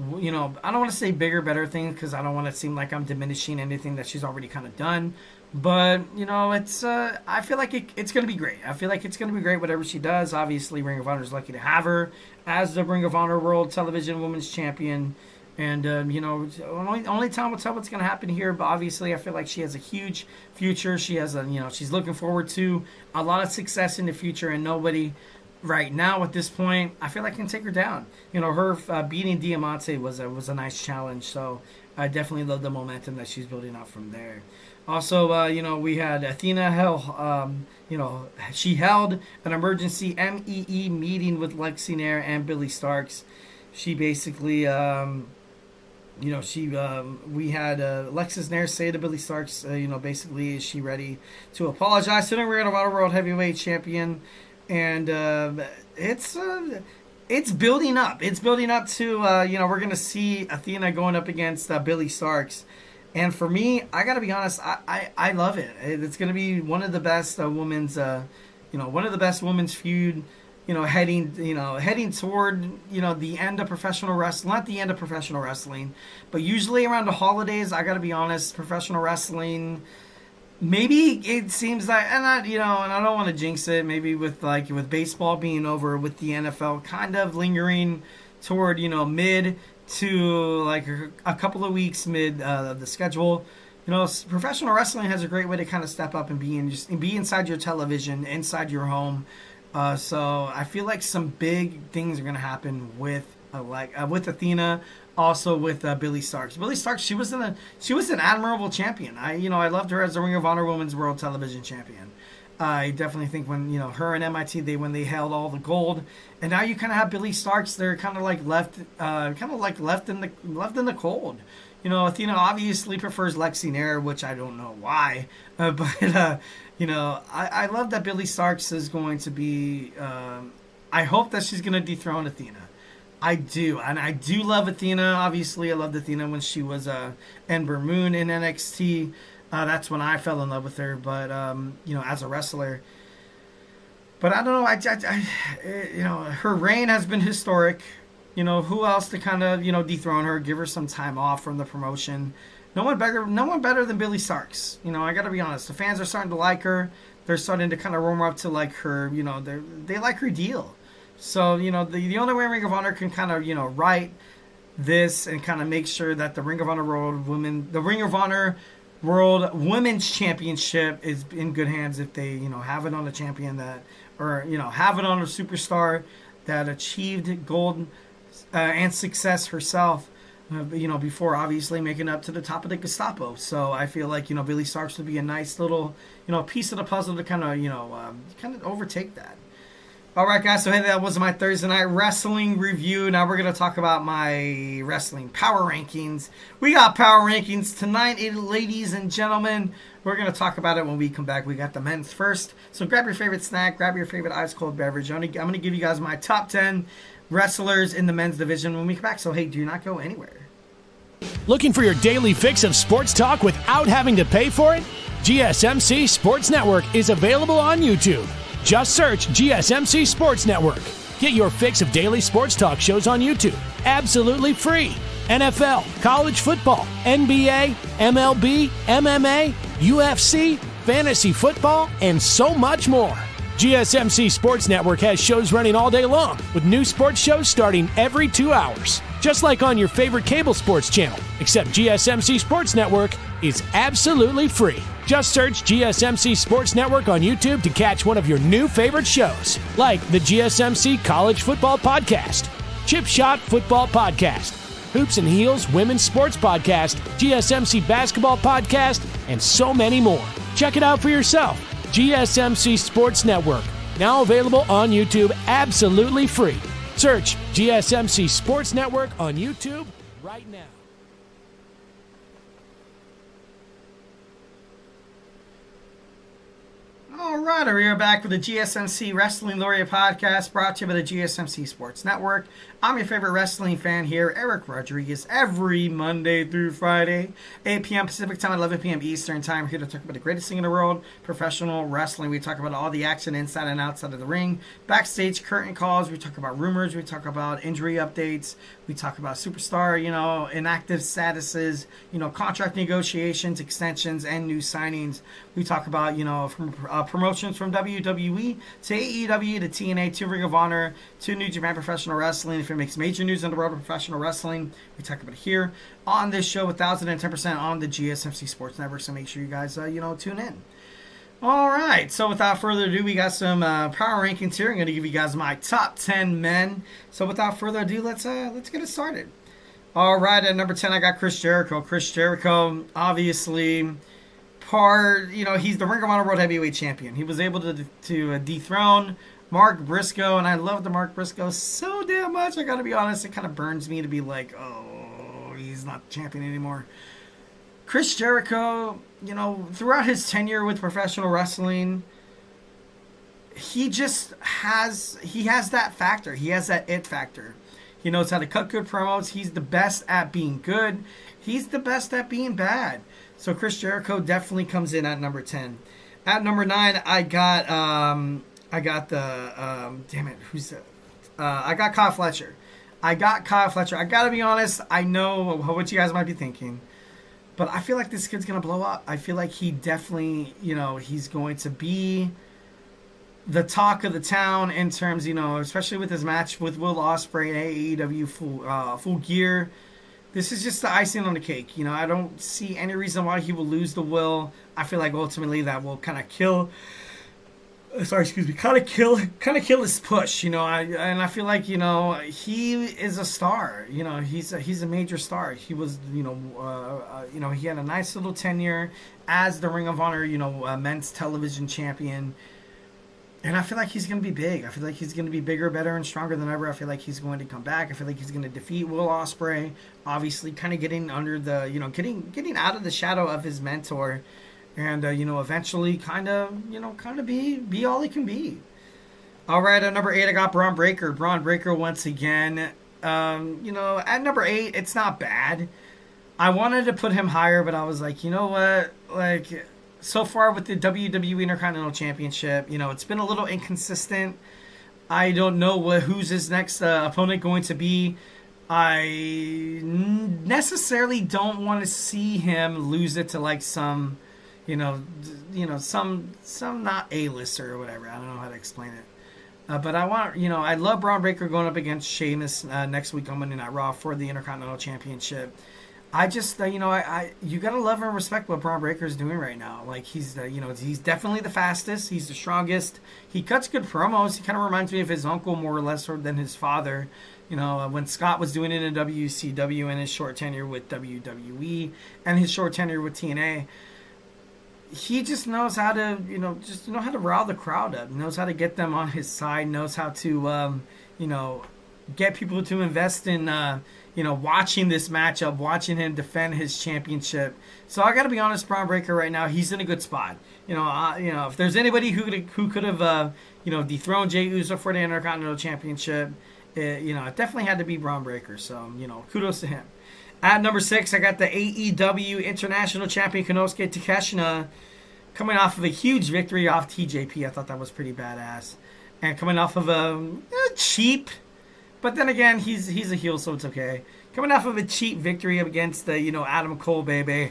I don't want to say bigger, better things because I don't want to seem like I'm diminishing anything that she's already kind of done. But, it's, I feel like it's going to be great. I feel like it's going to be great whatever she does. Obviously, Ring of Honor is lucky to have her as the Ring of Honor World Television Women's Champion. And, only time will tell what's going to happen here. But obviously, I feel like she has a huge future. She has she's looking forward to a lot of success in the future. And nobody right now at this point, I feel like can take her down. Her beating Diamante was a nice challenge. So I definitely love the momentum that she's building up from there. Also, we had Athena she held an emergency MEE meeting with Lexi Nair and Billy Starks. She basically, we had Alexis Nair say to Billy Starks, basically, is she ready to apologize to the Ring of Honor World Heavyweight Champion? And it's building up. It's building up to, we're going to see Athena going up against Billy Starks. And for me, I got to be honest, I love it. It's going to be one of the best women's feud, heading toward, the end of professional wrestling, not the end of professional wrestling, but usually around the holidays, I got to be honest, professional wrestling, maybe it seems like, and I don't want to jinx it, maybe with baseball being over, with the NFL kind of lingering toward, mid to like a couple of weeks mid of the schedule. Professional wrestling has a great way to kind of step up and be inside your television, inside your home. So I feel like some big things are going to happen with Athena, also with Billy Starks. Billy Starks, she was an admirable champion. I loved her as the Ring of Honor Women's World Television Champion. I definitely think when her and MIT when they held all the gold, and now you kind of have Billy Starks. They're kind of like left in the cold. Athena obviously prefers Lexi Nair, which I don't know why, but I love that Billy Starks is going to be. I hope that she's going to dethrone Athena. I do, and I do love Athena. Obviously, I loved Athena when she was Ember Moon in NXT. That's when I fell in love with her, but as a wrestler. But I don't know. Her reign has been historic. Who else to kind of dethrone her, give her some time off from the promotion? No one better than Billy Starks. I got to be honest. The fans are starting to like her. They're starting to kind of warm up to like her. They like her deal. So the only way Ring of Honor can kind of right this and kind of make sure that the Ring of Honor World Women's Championship is in good hands if they have it on a champion that, or have it on a superstar that achieved gold and success herself, before obviously making up to the top of the Gestapo. So I feel like Billy Starks would be a nice little piece of the puzzle to kind of overtake that. All right, guys, so hey, that was my Thursday Night Wrestling review. Now we're going to talk about my wrestling power rankings. We got power rankings tonight, ladies and gentlemen. We're going to talk about it when we come back. We got the men's first. So grab your favorite snack, grab your favorite ice-cold beverage. I'm going to give you guys my top 10 wrestlers in the men's division when we come back. So, hey, do not go anywhere. Looking for your daily fix of sports talk without having to pay for it? GSMC Sports Network is available on YouTube. Just search GSMC Sports Network. Get your fix of daily sports talk shows on YouTube, absolutely free. NFL, college football, NBA, MLB, MMA, UFC, fantasy football, and so much more. GSMC Sports Network has shows running all day long, with new sports shows starting every 2 hours. just like on your favorite cable sports channel, except GSMC Sports Network is absolutely free. Just search GSMC Sports Network on YouTube to catch one of your new favorite shows, like the GSMC College Football Podcast, Chip Shot Football Podcast, Hoops and Heels Women's Sports Podcast, GSMC Basketball Podcast, and so many more. Check it out for yourself. GSMC Sports Network, now available on YouTube absolutely free. Search GSMC Sports Network on YouTube right now. All right, we are back with the GSMC Wrestling Laureate Podcast, brought to you by the GSMC Sports Network. I'm your favorite wrestling fan here, Eric Rodriguez, every Monday through Friday, 8 p.m. Pacific Time, 11 p.m. Eastern Time, here to talk about the greatest thing in the world, professional wrestling. We talk about all the action inside and outside of the ring, backstage curtain calls, we talk about rumors, we talk about injury updates, we talk about superstar, inactive statuses, contract negotiations, extensions, and new signings. We talk about, from promotions from WWE to AEW to TNA to Ring of Honor to New Japan Professional Wrestling. If it makes major news in the world of professional wrestling, we talk about it here on this show, 1010% on the GSMC Sports Network. So make sure you guys, tune in. All right. So without further ado, we got some power rankings here. I'm going to give you guys my top 10 men. So without further ado, let's get it started. All right. At number 10, I got Chris Jericho. Chris Jericho, obviously, he's the Ring of Honor World Heavyweight Champion. He was able to dethrone Mark Briscoe, and I love the Mark Briscoe so damn much. I gotta be honest, it kind of burns me to be like, oh, he's not the champion anymore. Chris Jericho, throughout his tenure with professional wrestling, he has that factor. He has that it factor. He knows how to cut good promos. He's the best at being good. He's the best at being bad. So Chris Jericho definitely comes in at number 10. At number 9, I got Kyle Fletcher. I gotta be honest, I know what you guys might be thinking, but I feel like this kid's gonna blow up. I feel like he definitely, he's going to be the talk of the town in terms, especially with his match with Will Ospreay and AEW Full Gear. This is just the icing on the cake. I don't see any reason why he will lose the Will. I feel like ultimately that will kind of kill his push. I feel like he is a star. He's a major star. He was he had a nice little tenure as the Ring of Honor men's television champion. And I feel like he's going to be big. I feel like he's going to be bigger, better, and stronger than ever. I feel like he's going to come back. I feel like he's going to defeat Will Ospreay. Obviously, kind of getting under the, getting out of the shadow of his mentor. And, eventually kind of be all he can be. All right, at number 8, I got Braun Breaker. Braun Breaker once again. At number 8, it's not bad. I wanted to put him higher, but I was like, you know what? So far with the WWE Intercontinental Championship, it's been a little inconsistent. I don't know who's his next opponent going to be. I necessarily don't want to see him lose it to some not A-lister or whatever. I don't know how to explain it. But I want, I love Braun Breaker going up against Sheamus next week on Monday Night Raw for the Intercontinental Championship. I just, you got to love and respect what Braun Breaker is doing right now. He's definitely the fastest. He's the strongest. He cuts good promos. He kind of reminds me of his uncle more or less than his father. When Scott was doing it in WCW and his short tenure with WWE and his short tenure with TNA, he just knows how to, how to rile the crowd up. Knows how to get them on his side. Knows how to, get people to invest in, watching this matchup, watching him defend his championship. So I got to be honest, Braun Breaker right now, he's in a good spot. If there's anybody who could have, dethroned Jey Uso for the Intercontinental Championship, it definitely had to be Braun Breaker. So, kudos to him. At number 6, I got the AEW International Champion Konosuke Takeshita coming off of a huge victory off TJP. I thought that was pretty badass. And coming off of a cheap, but then again, he's a heel, so it's okay. Coming off of a cheap victory against the, Adam Cole, baby.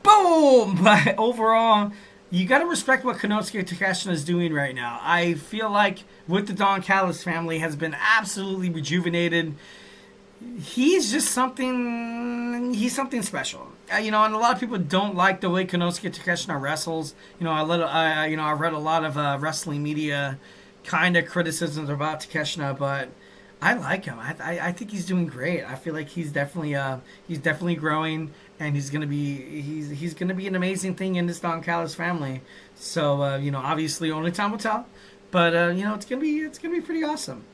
Boom! But overall, you got to respect what Konosuke Takeshita is doing right now. I feel like with the Don Callis family has been absolutely rejuvenated. he's just something. He's something special, and a lot of people don't like the way Konosuke Takeshita wrestles. I've read a lot of wrestling media kind of criticisms about Takeshita, but I like him. I think he's doing great. I feel like he's definitely growing, and he's gonna be an amazing thing in this Don Callis family. So obviously only time will tell, but it's gonna be pretty awesome.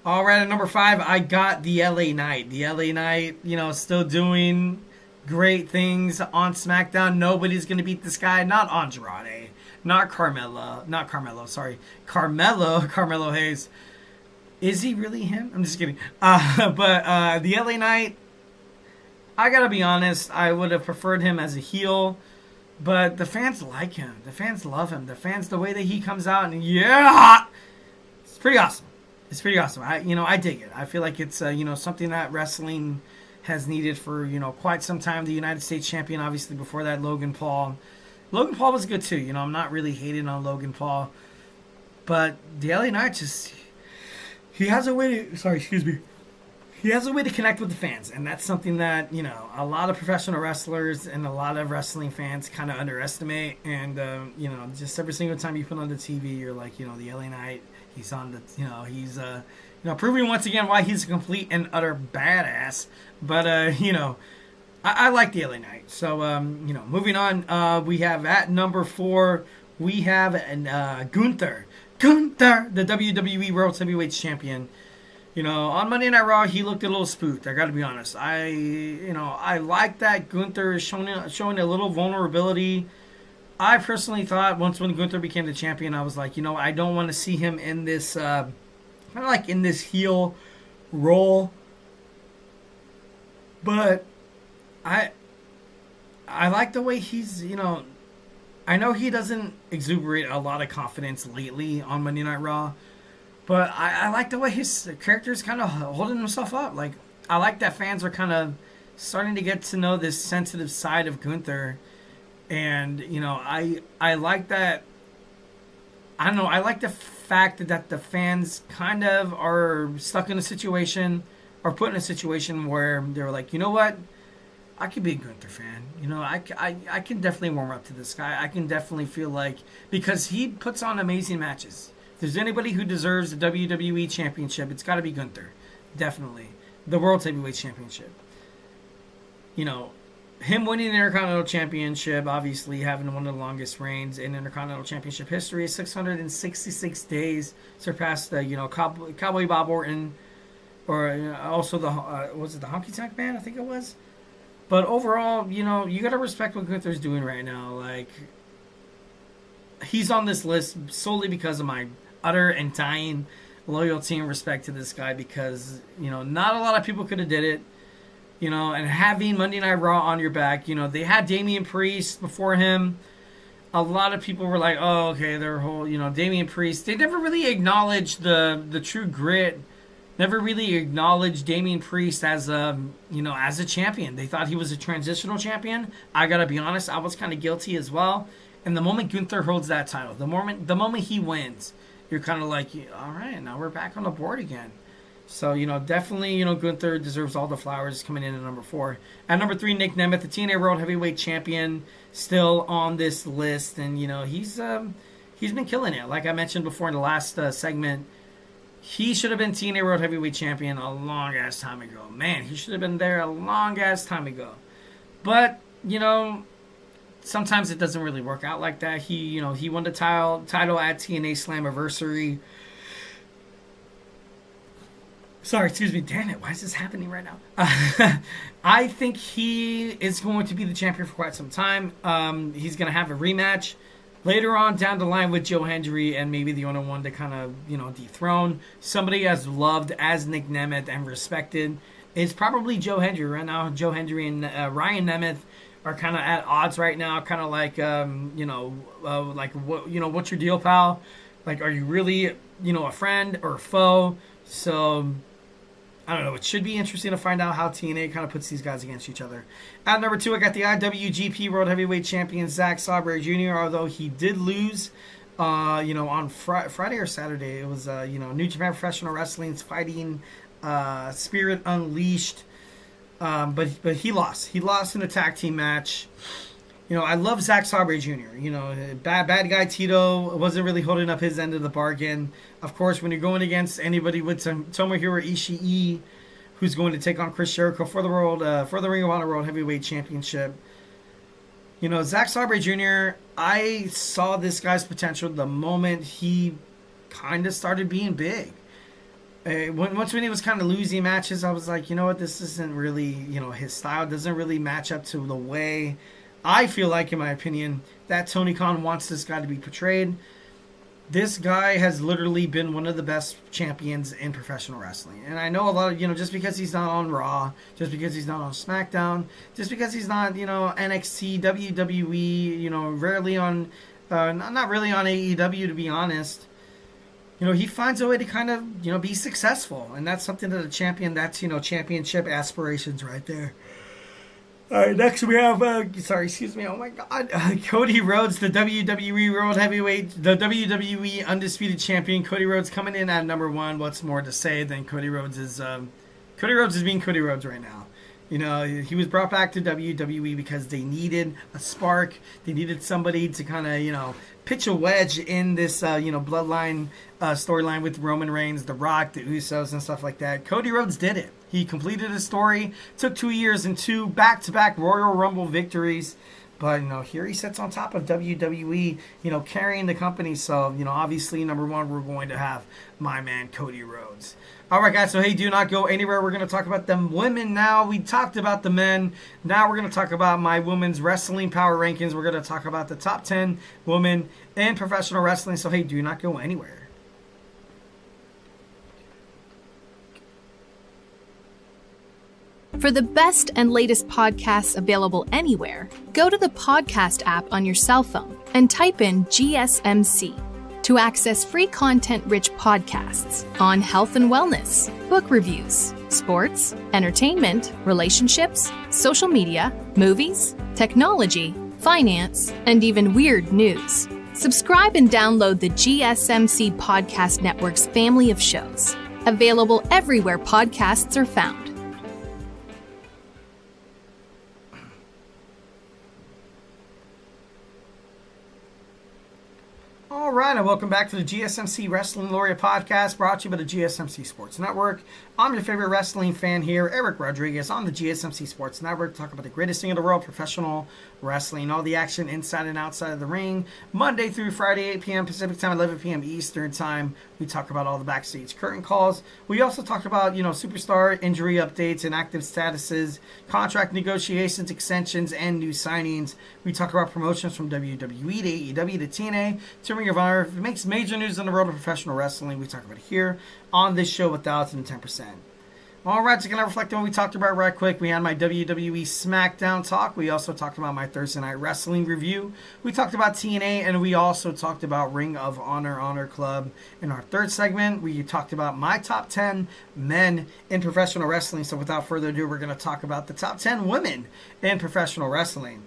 All right, at number 5, I got the LA Knight. The LA Knight, still doing great things on SmackDown. Nobody's going to beat this guy. Not Andrade. Not Carmelo. Carmelo Hayes. Is he really him? I'm just kidding. But the LA Knight, I got to be honest, I would have preferred him as a heel. But the fans like him. The fans love him. The way that he comes out and it's pretty awesome. It's pretty awesome. I dig it. I feel like it's something that wrestling has needed for quite some time. The United States champion, obviously before that, Logan Paul. Logan Paul was good too. I'm not really hating on Logan Paul, but the LA Knight he has a way to he has a way to connect with the fans, and that's something that a lot of professional wrestlers and a lot of wrestling fans kind of underestimate. And just every single time you put on the TV, you're like, the LA Knight. He's on the, he's proving once again why he's a complete and utter badass. But I like the LA Knight. So moving on, we have at number 4, we have Gunther, the WWE World Heavyweight Champion. On Monday Night Raw, he looked a little spooked. I got to be honest. I like that Gunther is showing a little vulnerability. I personally thought when Gunther became the champion, I was like, I don't want to see him in this kind of like in this heel role. But I like the way he's, I know he doesn't exuberate a lot of confidence lately on Monday Night Raw, but I like the way his character is kind of holding himself up. Like, I like that fans are kind of starting to get to know this sensitive side of Gunther. And, I like that. I don't know. I like the fact that the fans kind of are stuck in a situation or put in a situation where they're like, you know what? I could be a Gunther fan. I can definitely warm up to this guy. I can definitely feel like, because he puts on amazing matches. If there's anybody who deserves the WWE Championship, it's got to be Gunther. Definitely. The World Heavyweight Championship. Him winning the Intercontinental Championship, obviously having one of the longest reigns in Intercontinental Championship history, 666 days, surpassed the Cowboy Bob Orton, or also was it the Honky Tonk Man? I think it was. But overall, you gotta respect what Gunther's doing right now. Like, he's on this list solely because of my utter and dying loyalty and respect to this guy. Because not a lot of people could have did it. And having Monday Night Raw on your back, they had Damian Priest before him. A lot of people were like, oh, okay, their whole, Damian Priest. They never really acknowledged the true grit. Never really acknowledged Damian Priest as as a champion. They thought he was a transitional champion. I gotta be honest, I was kind of guilty as well. And the moment Gunther holds that title, the moment he wins, you're kind of like, all right, now we're back on the board again. So, definitely, Gunther deserves all the flowers coming in at number 4. At number 3, Nick Nemeth, the TNA World Heavyweight Champion, still on this list. And, he's been killing it. Like I mentioned before in the last segment, he should have been TNA World Heavyweight Champion a long-ass time ago. Man, he should have been there a long-ass time ago. But, sometimes it doesn't really work out like that. He won the title at TNA Slammiversary. Sorry, excuse me. Damn it. Why is this happening right now? I think he is going to be the champion for quite some time. He's going to have a rematch later on down the line with Joe Hendry, and maybe the only one to kind of, dethrone somebody as loved as Nick Nemeth and respected is probably Joe Hendry. Right now, Joe Hendry and Ryan Nemeth are kind of at odds right now. Kind of like, what's your deal, pal? Like, are you really, a friend or a foe? So, I don't know. It should be interesting to find out how TNA kind of puts these guys against each other. At number 2, I got the IWGP World Heavyweight Champion Zack Sabre Jr., although he did lose, on Friday or Saturday. It was, New Japan Professional Wrestling's fighting Spirit Unleashed. But he lost. He lost in a tag team match. You know, I love Zack Sabre Jr. You know, bad guy Tito wasn't really holding up his end of the bargain. Of course, when you're going against anybody with Tomohiro Ishii, who's going to take on Chris Jericho for the Ring of Honor World Heavyweight Championship. You know, Zack Sabre Jr., I saw this guy's potential the moment he kind of started being big. Once when he was kind of losing matches, I was like, you know what, this isn't really, you know, his style doesn't really match up to the way I feel like, in my opinion, that Tony Khan wants this guy to be portrayed. This guy has literally been one of the best champions in professional wrestling. And I know a lot of, you know, just because he's not on Raw, just because he's not on Smackdown, just because he's not, you know, NXT, WWE, you know, rarely on, not really on AEW, to be honest. You know, he finds a way to kind of, you know, be successful. And that's something that a champion, that's, you know, championship aspirations right there. All right, next we have, oh my God, Cody Rhodes, the WWE World Heavyweight, the WWE Undisputed Champion. Cody Rhodes coming in at number 1. What's more to say than Cody Rhodes is being Cody Rhodes right now. You know, he was brought back to WWE because they needed a spark. They needed somebody to kind of, you know, pitch a wedge in this, you know, bloodline storyline with Roman Reigns, The Rock, the Usos, and stuff like that. Cody Rhodes did it. He completed his story, took 2 years and 2 back-to-back Royal Rumble victories. But, you know, here he sits on top of WWE, you know, carrying the company. So, you know, obviously, number 1, we're going to have my man, Cody Rhodes. All right, guys, so hey, do not go anywhere. We're going to talk about the women now. We talked about the men. Now we're going to talk about my women's wrestling power rankings. We're going to talk about the top 10 women in professional wrestling. So, hey, do not go anywhere. For the best and latest podcasts available anywhere, go to the podcast app on your cell phone and type in GSMC to access free content-rich podcasts on health and wellness, book reviews, sports, entertainment, relationships, social media, movies, technology, finance, and even weird news. Subscribe and download the GSMC Podcast Network's family of shows, available everywhere podcasts are found. All right, and welcome back to the GSMC Wrestling Laureate Podcast, brought to you by the GSMC Sports Network. I'm your favorite wrestling fan here, Eric Rodriguez, on the GSMC Sports Network, talking about the greatest thing in the world, professional wrestling, all the action inside and outside of the ring, Monday through Friday, 8 p.m. Pacific Time, 11 p.m. Eastern Time. We talk about all the backstage curtain calls. We also talk about, you know, superstar injury updates and active statuses, contract negotiations, extensions, and new signings. We talk about promotions from WWE to AEW to TNA to Ring of Honor. If it makes major news in the world of professional wrestling, we talk about it here on this show with 1,010%. All right, so can I reflect on what we talked about right quick? We had my WWE Smackdown talk. We also talked about my Thursday Night Wrestling review. We talked about TNA, and we also talked about Ring of Honor Honor Club. In our third segment, we talked about my top 10 men in professional wrestling. So without further ado, we're going to talk about the top 10 women in professional wrestling.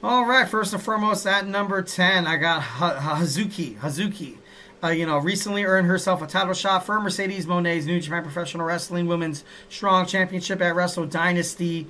All right, first and foremost, at number 10, I got Hazuki. Recently earned herself a title shot for Mercedes Moné's New Japan Professional Wrestling Women's Strong Championship at Wrestle Dynasty.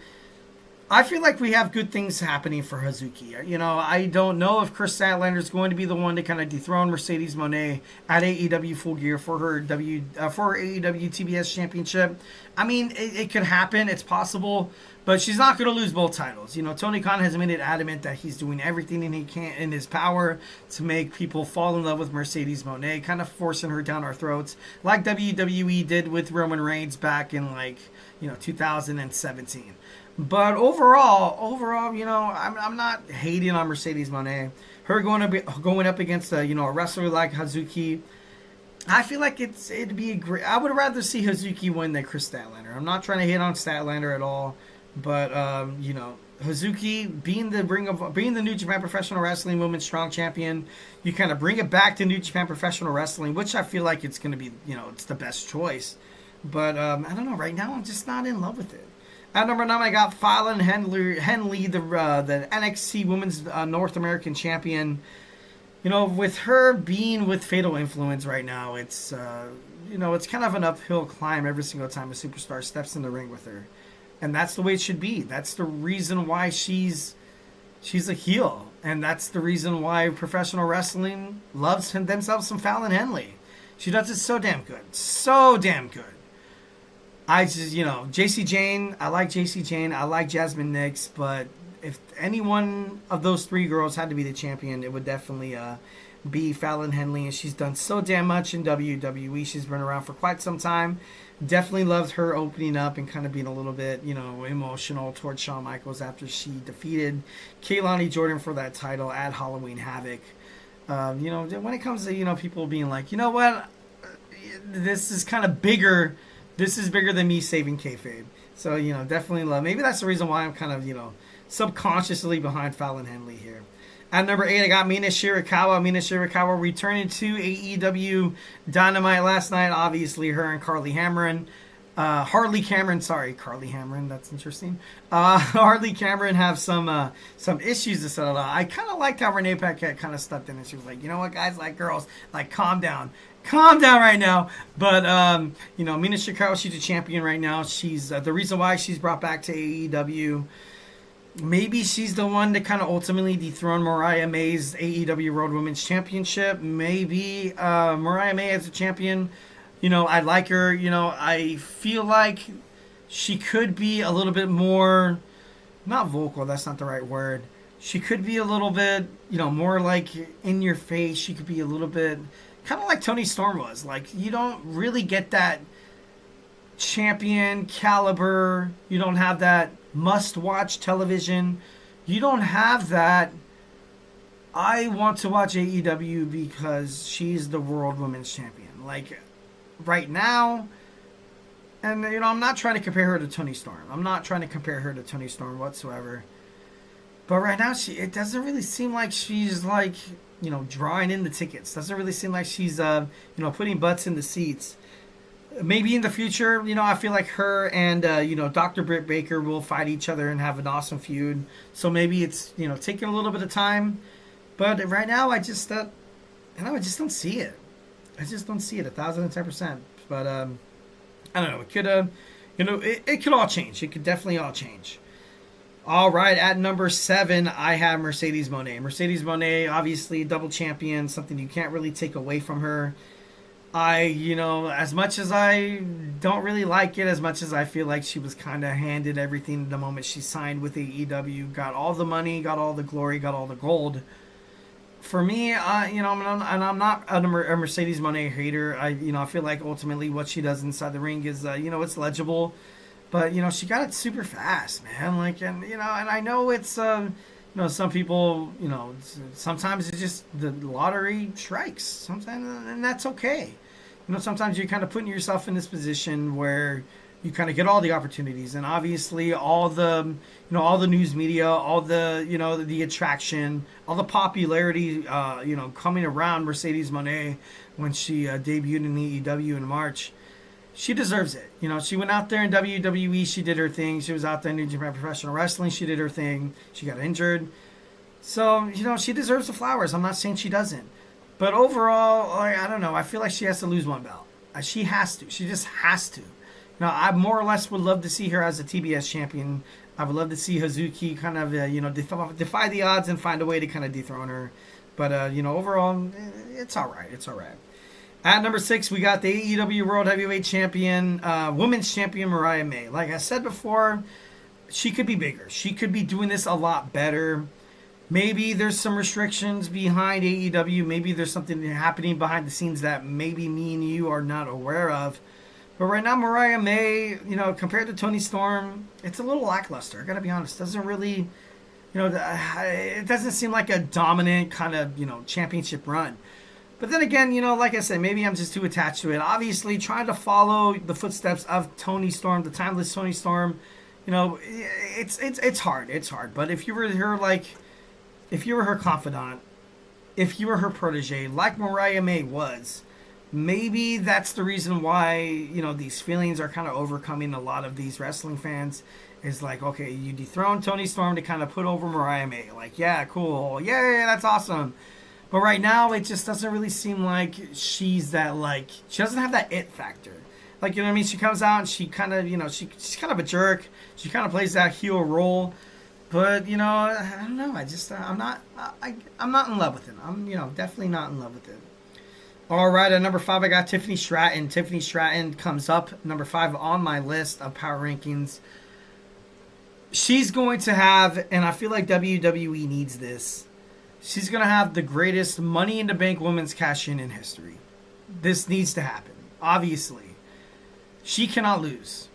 I feel like we have good things happening for Hazuki. You know, I don't know if Chris Statlander is going to be the one to kind of dethrone Mercedes Moné at AEW Full Gear for her AEW TBS Championship. I mean, it could happen. It's possible. But she's not going to lose both titles. You know, Tony Khan has made it adamant that he's doing everything in his power to make people fall in love with Mercedes Moné, kind of forcing her down our throats, like WWE did with Roman Reigns back in 2017. But overall, you know, I'm not hating on Mercedes Moné. Her going up against a wrestler like Hazuki. I feel like it'd be great. I would rather see Hazuki win than Chris Statlander. I'm not trying to hate on Statlander at all. But Hazuki being the New Japan Professional Wrestling Women's Strong Champion, you kind of bring it back to New Japan Professional Wrestling, which I feel like it's going to be, it's the best choice. But I don't know. Right now, I'm just not in love with it. At number 9, I got Fallon Henley, the NXT Women's North American Champion. You know, with her being with Fatal Influence right now, it's it's kind of an uphill climb every single time a superstar steps in the ring with her. And that's the way it should be. That's the reason why she's a heel. And that's the reason why professional wrestling loves themselves some Fallon Henley. She does it so damn good. So damn good. I just, JC Jane, I like JC Jane. I like Jasmine Nix. But if any one of those three girls had to be the champion, it would definitely be Fallon Henley. And she's done so damn much in WWE. She's been around for quite some time. Definitely loved her opening up and kind of being a little bit, emotional towards Shawn Michaels after she defeated Keilani Jordan for that title at Halloween Havoc. When it comes to, people being like, you know what, this is kind of bigger. This is bigger than me saving kayfabe. So, definitely love. Maybe that's the reason why I'm kind of, subconsciously behind Fallon Henley here. At number 8, I got Mina Shirakawa. Mina Shirakawa returning to AEW Dynamite last night. Obviously, her and Harley Cameron, that's interesting. Harley Cameron have some issues to settle out. I kind of liked how Renee Paquette kind of stepped in and she was like, you know what, guys, like girls, like calm down right now. But Mina Shirakawa, she's a champion right now. She's the reason why she's brought back to AEW. Maybe she's the one to kind of ultimately dethrone Mariah May's AEW World Women's Championship. Maybe Mariah May as a champion. I like her. I feel like she could be a little bit more, not vocal, that's not the right word. She could be a little bit, more like in your face. She could be a little bit, kind of like Toni Storm was. Like, you don't really get that champion caliber. You don't have that must-watch television. You don't have that, I want to watch AEW because she's the World Women's Champion. Like, right now, and, I'm not trying to compare her to Toni Storm. I'm not trying to compare her to Toni Storm whatsoever. But right now, it doesn't really seem like she's, like, drawing in the tickets. Doesn't really seem like she's, putting butts in the seats. Maybe in the future, I feel like her and, Dr. Britt Baker will fight each other and have an awesome feud. So maybe it's, taking a little bit of time. But right now, I just don't see it. I just don't see it 1,010%. But, I don't know. It could, it could all change. It could definitely all change. All right, at number 7, I have Mercedes Moné. Mercedes Moné, obviously double champion, something you can't really take away from her. As much as I don't really like it, as much as I feel like she was kind of handed everything the moment she signed with AEW, got all the money, got all the glory, got all the gold. For me, and I'm not a Mercedes Moné hater. I feel like ultimately what she does inside the ring is, it's legible. But, she got it super fast, man. Like, and I know it's, some people, sometimes it's just the lottery strikes. Sometimes, and that's okay. Sometimes you're kind of putting yourself in this position where you kind of get all the opportunities, and obviously all the, all the news media, all the, the attraction, all the popularity, coming around Mercedes Moné when she debuted in the AEW in March. She deserves it. She went out there in WWE. She did her thing. She was out there in New Japan Professional Wrestling. She did her thing. She got injured. So, she deserves the flowers. I'm not saying she doesn't. But overall, I don't know. I feel like she has to lose one belt. She has to. She just has to. I more or less would love to see her as a TBS champion. I would love to see Hazuki kind of, defy the odds and find a way to kind of dethrone her. But, overall, it's all right. It's all right. At number 6, we got the AEW World Heavyweight Champion, Women's Champion Mariah May. Like I said before, she could be bigger. She could be doing this a lot better. Maybe there's some restrictions behind AEW. Maybe there's something happening behind the scenes that maybe me and you are not aware of. But right now, Mariah May, compared to Toni Storm, it's a little lackluster. I got to be honest. It doesn't really, it doesn't seem like a dominant kind of, championship run. But then again, like I said, maybe I'm just too attached to it. Obviously, trying to follow the footsteps of Toni Storm, the timeless Toni Storm, it's hard. It's hard. But if you were her confidant, if you were her protege, like Mariah May was, maybe that's the reason why, these feelings are kind of overcoming a lot of these wrestling fans. Is like, okay, you dethroned Toni Storm to kind of put over Mariah May. Like, yeah, cool. Yeah, that's awesome. But right now, it just doesn't really seem like she's that, like, she doesn't have that it factor. Like, you know what I mean? She comes out and she kind of, she's kind of a jerk. She kind of plays that heel role. But, I don't know. I'm not in love with it. I'm, definitely not in love with it. All right, at number 5, I got Tiffany Stratton. Tiffany Stratton comes up number 5 on my list of power rankings. She's going to have, and I feel like WWE needs this, she's going to have the greatest Money in the Bank women's cash-in history. This needs to happen, obviously. She cannot lose.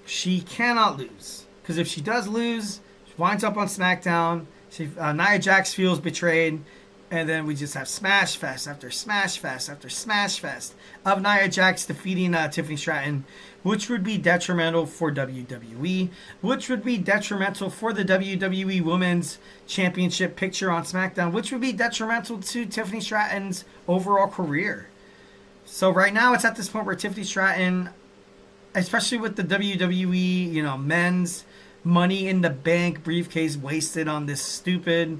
She cannot lose. Because if she does lose, she winds up on Smackdown. Nia Jax feels betrayed. And then we just have smash fest after smash fest after smash fest of Nia Jax defeating Tiffany Stratton, which would be detrimental for WWE, which would be detrimental for the WWE Women's Championship picture on SmackDown, which would be detrimental to Tiffany Stratton's overall career. So right now it's at this point where Tiffany Stratton, especially with the WWE, men's Money in the Bank briefcase wasted on this stupid...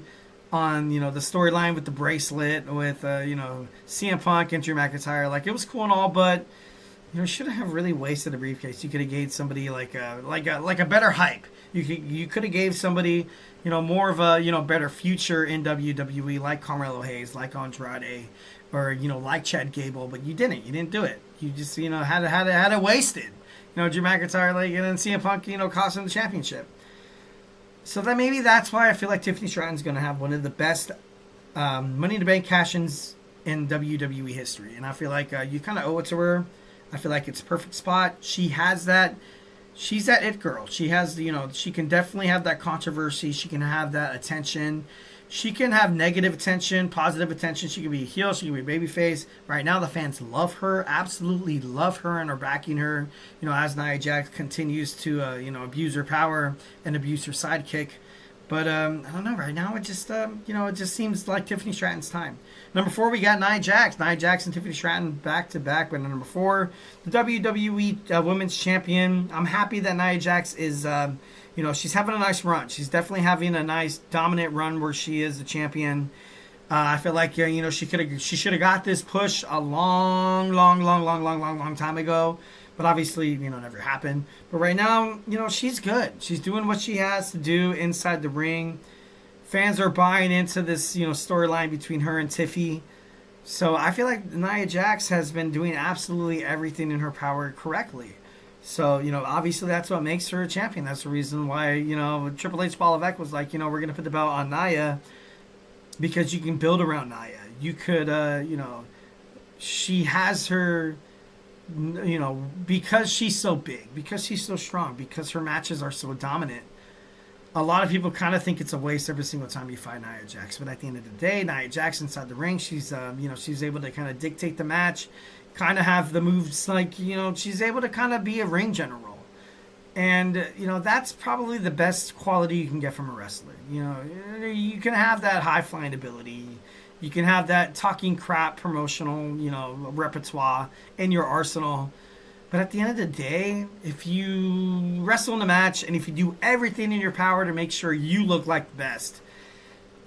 on, the storyline with the bracelet, with, CM Punk and Drew McIntyre. Like, it was cool and all, but, shouldn't have really wasted a briefcase. You could have gave somebody, like a better hype. You could have gave somebody, more of a, better future in WWE, like Carmelo Hayes, like Andrade, or, like Chad Gable, but you didn't. You didn't do it. You just, had it wasted. Drew McIntyre, and then CM Punk, cost him the championship. So maybe that's why I feel like Tiffany Stratton's going to have one of the best Money in the Bank cash-ins in WWE history. And I feel like you kind of owe it to her. I feel like it's a perfect spot. She has that. She's that it girl. She has, she can definitely have that controversy. She can have that attention. She can have negative attention, positive attention. She can be a heel. She can be a babyface. Right now, the fans love her, absolutely love her, and are backing her. As Nia Jax continues to, abuse her power and abuse her sidekick. But I don't know. Right now, it just, it just seems like Tiffany Stratton's time. Number 4, we got Nia Jax. Nia Jax and Tiffany Stratton back to back. But number 4, the WWE Women's Champion. I'm happy that Nia Jax is. She's having a nice run. She's definitely having a nice dominant run where she is the champion. I feel like she should have got this push a long time ago, but obviously never happened. But right now she's good. She's doing what she has to do inside the ring. Fans are buying into this storyline between her and Tiffy. So I feel like Nia Jax has been doing absolutely everything in her power correctly. So, obviously that's what makes her a champion. That's the reason why, Triple H Paul Levesque was like, we're going to put the belt on Nia because you can build around Nia. You could, she has her, because she's so big, because she's so strong, because her matches are so dominant. A lot of people kind of think it's a waste every single time you fight Nia Jax. But at the end of the day, Nia Jax inside the ring, she's, she's able to kind of dictate the match. Kind of have the moves like, she's able to kind of be a ring general. And, that's probably the best quality you can get from a wrestler. You can have that high-flying ability. You can have that talking crap promotional, repertoire in your arsenal. But at the end of the day, if you wrestle in a match and if you do everything in your power to make sure you look like the best,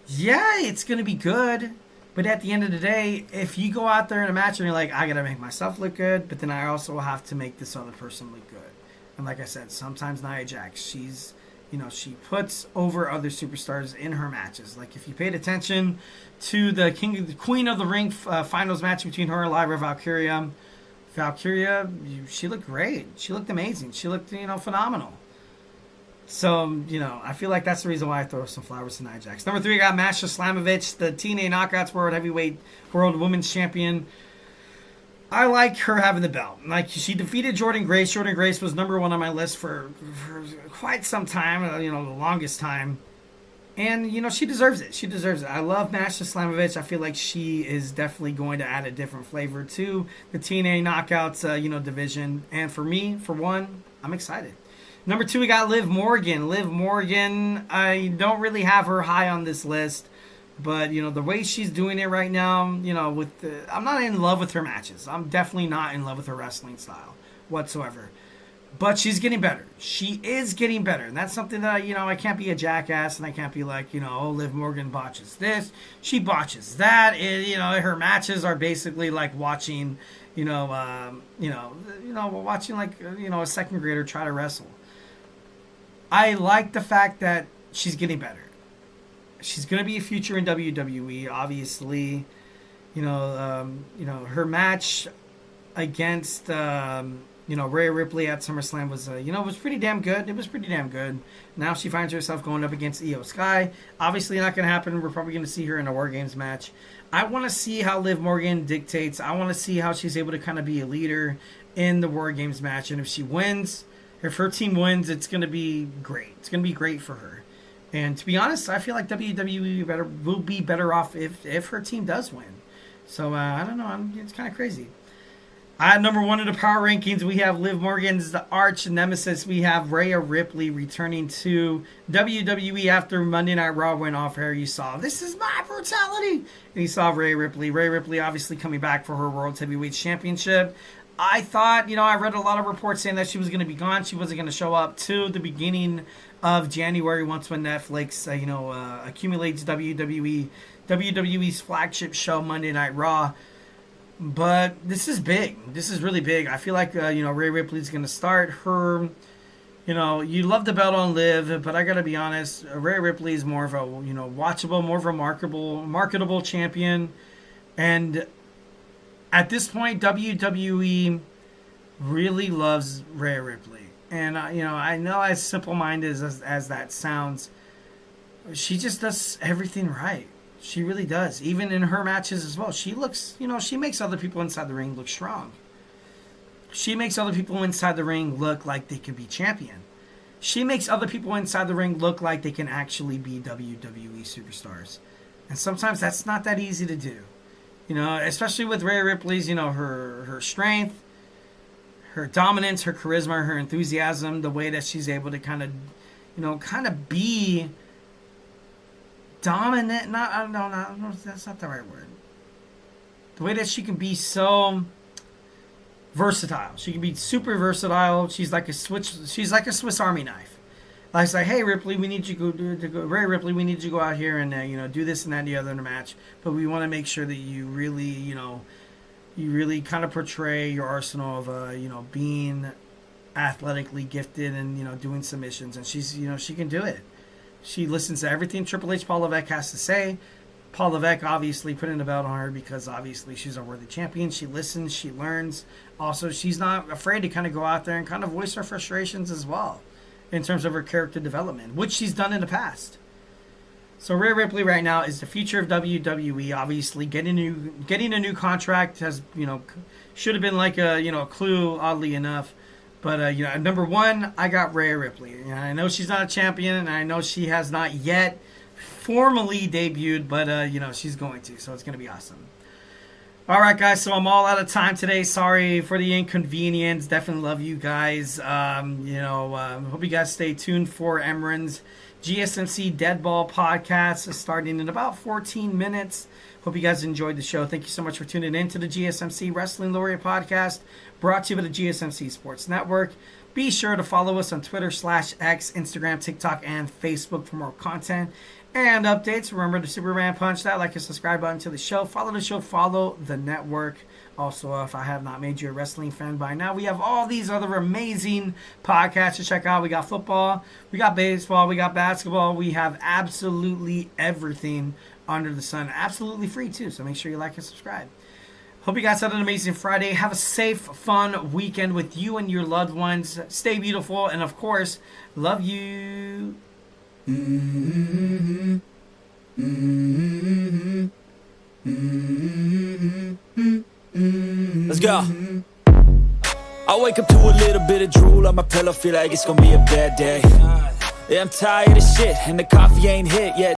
yeah, it's going to be good. But at the end of the day, if you go out there in a match and you're like, I got to make myself look good, but then I also have to make this other person look good. And like I said, sometimes Nia Jax, she's, she puts over other superstars in her matches. Like if you paid attention to the Queen of the Ring finals match between her and Lyra Valkyria, she looked great. She looked amazing. She looked, phenomenal. So, I feel like that's the reason why I throw some flowers to Nia Jax. Number 3, I got Masha Slamovich, the TNA Knockouts World Heavyweight World Women's Champion. I like her having the belt. Like, she defeated Jordynne Grace. Jordynne Grace was number 1 on my list for quite some time, the longest time. And, she deserves it. She deserves it. I love Masha Slamovich. I feel like she is definitely going to add a different flavor to the TNA Knockouts, division. And for me, for one, I'm excited. Number 2, we got Liv Morgan. Liv Morgan, I don't really have her high on this list. But, the way she's doing it right now, I'm not in love with her matches. I'm definitely not in love with her wrestling style whatsoever. But she's getting better. She is getting better. And that's something that, I can't be a jackass and I can't be like, Liv Morgan botches this. She botches that. Her matches are basically like watching, watching like, a second grader try to wrestle. I like the fact that she's getting better. She's going to be a future in WWE, obviously. Her match against, Rhea Ripley at SummerSlam was, was pretty damn good. It was pretty damn good. Now she finds herself going up against Io Sky. Obviously not going to happen. We're probably going to see her in a War Games match. I want to see how Liv Morgan dictates. I want to see how she's able to kind of be a leader in the War Games match. And if she wins, if her team wins, it's going to be great. It's going to be great for her. And to be honest, I feel like WWE will be better off if her team does win. So, I don't know. It's kind of crazy. At number 1 in the power rankings, we have Liv Morgan's the arch nemesis. We have Rhea Ripley returning to WWE after Monday Night Raw went off air. You saw, this is my brutality. And you saw Rhea Ripley. Rhea Ripley obviously coming back for her World Heavyweight Championship. I thought, I read a lot of reports saying that she was going to be gone. She wasn't going to show up to the beginning of January when Netflix, accumulates WWE's flagship show, Monday Night Raw. But this is big. This is really big. I feel like, Rhea Ripley's going to start her, you love the belt on Liv, but I got to be honest, Rhea Ripley is more of a, watchable, more of a marketable champion. And at this point, WWE really loves Rhea Ripley. And, I know as simple-minded as that sounds, she just does everything right. She really does. Even in her matches as well. She looks, she makes other people inside the ring look strong. She makes other people inside the ring look like they can be champion. She makes other people inside the ring look like they can actually be WWE superstars. And sometimes that's not that easy to do. Especially with Rhea Ripley's, her strength, her dominance, her charisma, her enthusiasm, the way that she's able to kind of be dominant. No, that's not the right word. The way that she can be so versatile. She can be super versatile. She's like a Swiss Army knife. Like, it's like, hey Ripley, we need you to go. Rhea Ripley, we need you to go out here and do this and that and the other in the match. But we want to make sure that you really, you really kind of portray your arsenal of being athletically gifted and doing submissions. And she's she can do it. She listens to everything Triple H, Paul Levesque has to say. Paul Levesque obviously putting the belt on her because obviously she's a worthy champion. She listens, she learns. Also, she's not afraid to kind of go out there and kind of voice her frustrations as well in terms of her character development, which she's done in the past. So Rhea Ripley right now is the future of WWE. Obviously, getting a new contract has should have been like a clue, oddly enough. But, at number 1, I got Rhea Ripley. And I know she's not a champion, and I know she has not yet formally debuted, but, she's going to. So it's going to be awesome. All right, guys, so I'm all out of time today. Sorry for the inconvenience. Definitely love you guys. Hope you guys stay tuned for Emran's GSMC Deadball podcast starting in about 14 minutes. Hope you guys enjoyed the show. Thank you so much for tuning in to the GSMC Wrestling Laureate podcast, brought to you by the GSMC Sports Network. Be sure to follow us on Twitter /X, Instagram, TikTok, and Facebook for more content and updates. Remember to Superman punch that like and subscribe button to the show. Follow the show, follow the network. Also, if I have not made you a wrestling fan by now, we have all these other amazing podcasts to check out. We got football, we got baseball, we got basketball. We have absolutely everything under the sun. Absolutely free, too. So make sure you like and subscribe. Hope you guys had an amazing Friday. Have a safe, fun weekend with you and your loved ones. Stay beautiful. And, of course, love you. Mm-hmm. Mm-hmm. Mm-hmm. Let's go. I wake up to a little bit of drool on my pillow. Feel like it's gonna be a bad day. Yeah, I'm tired of shit and the coffee ain't hit yet.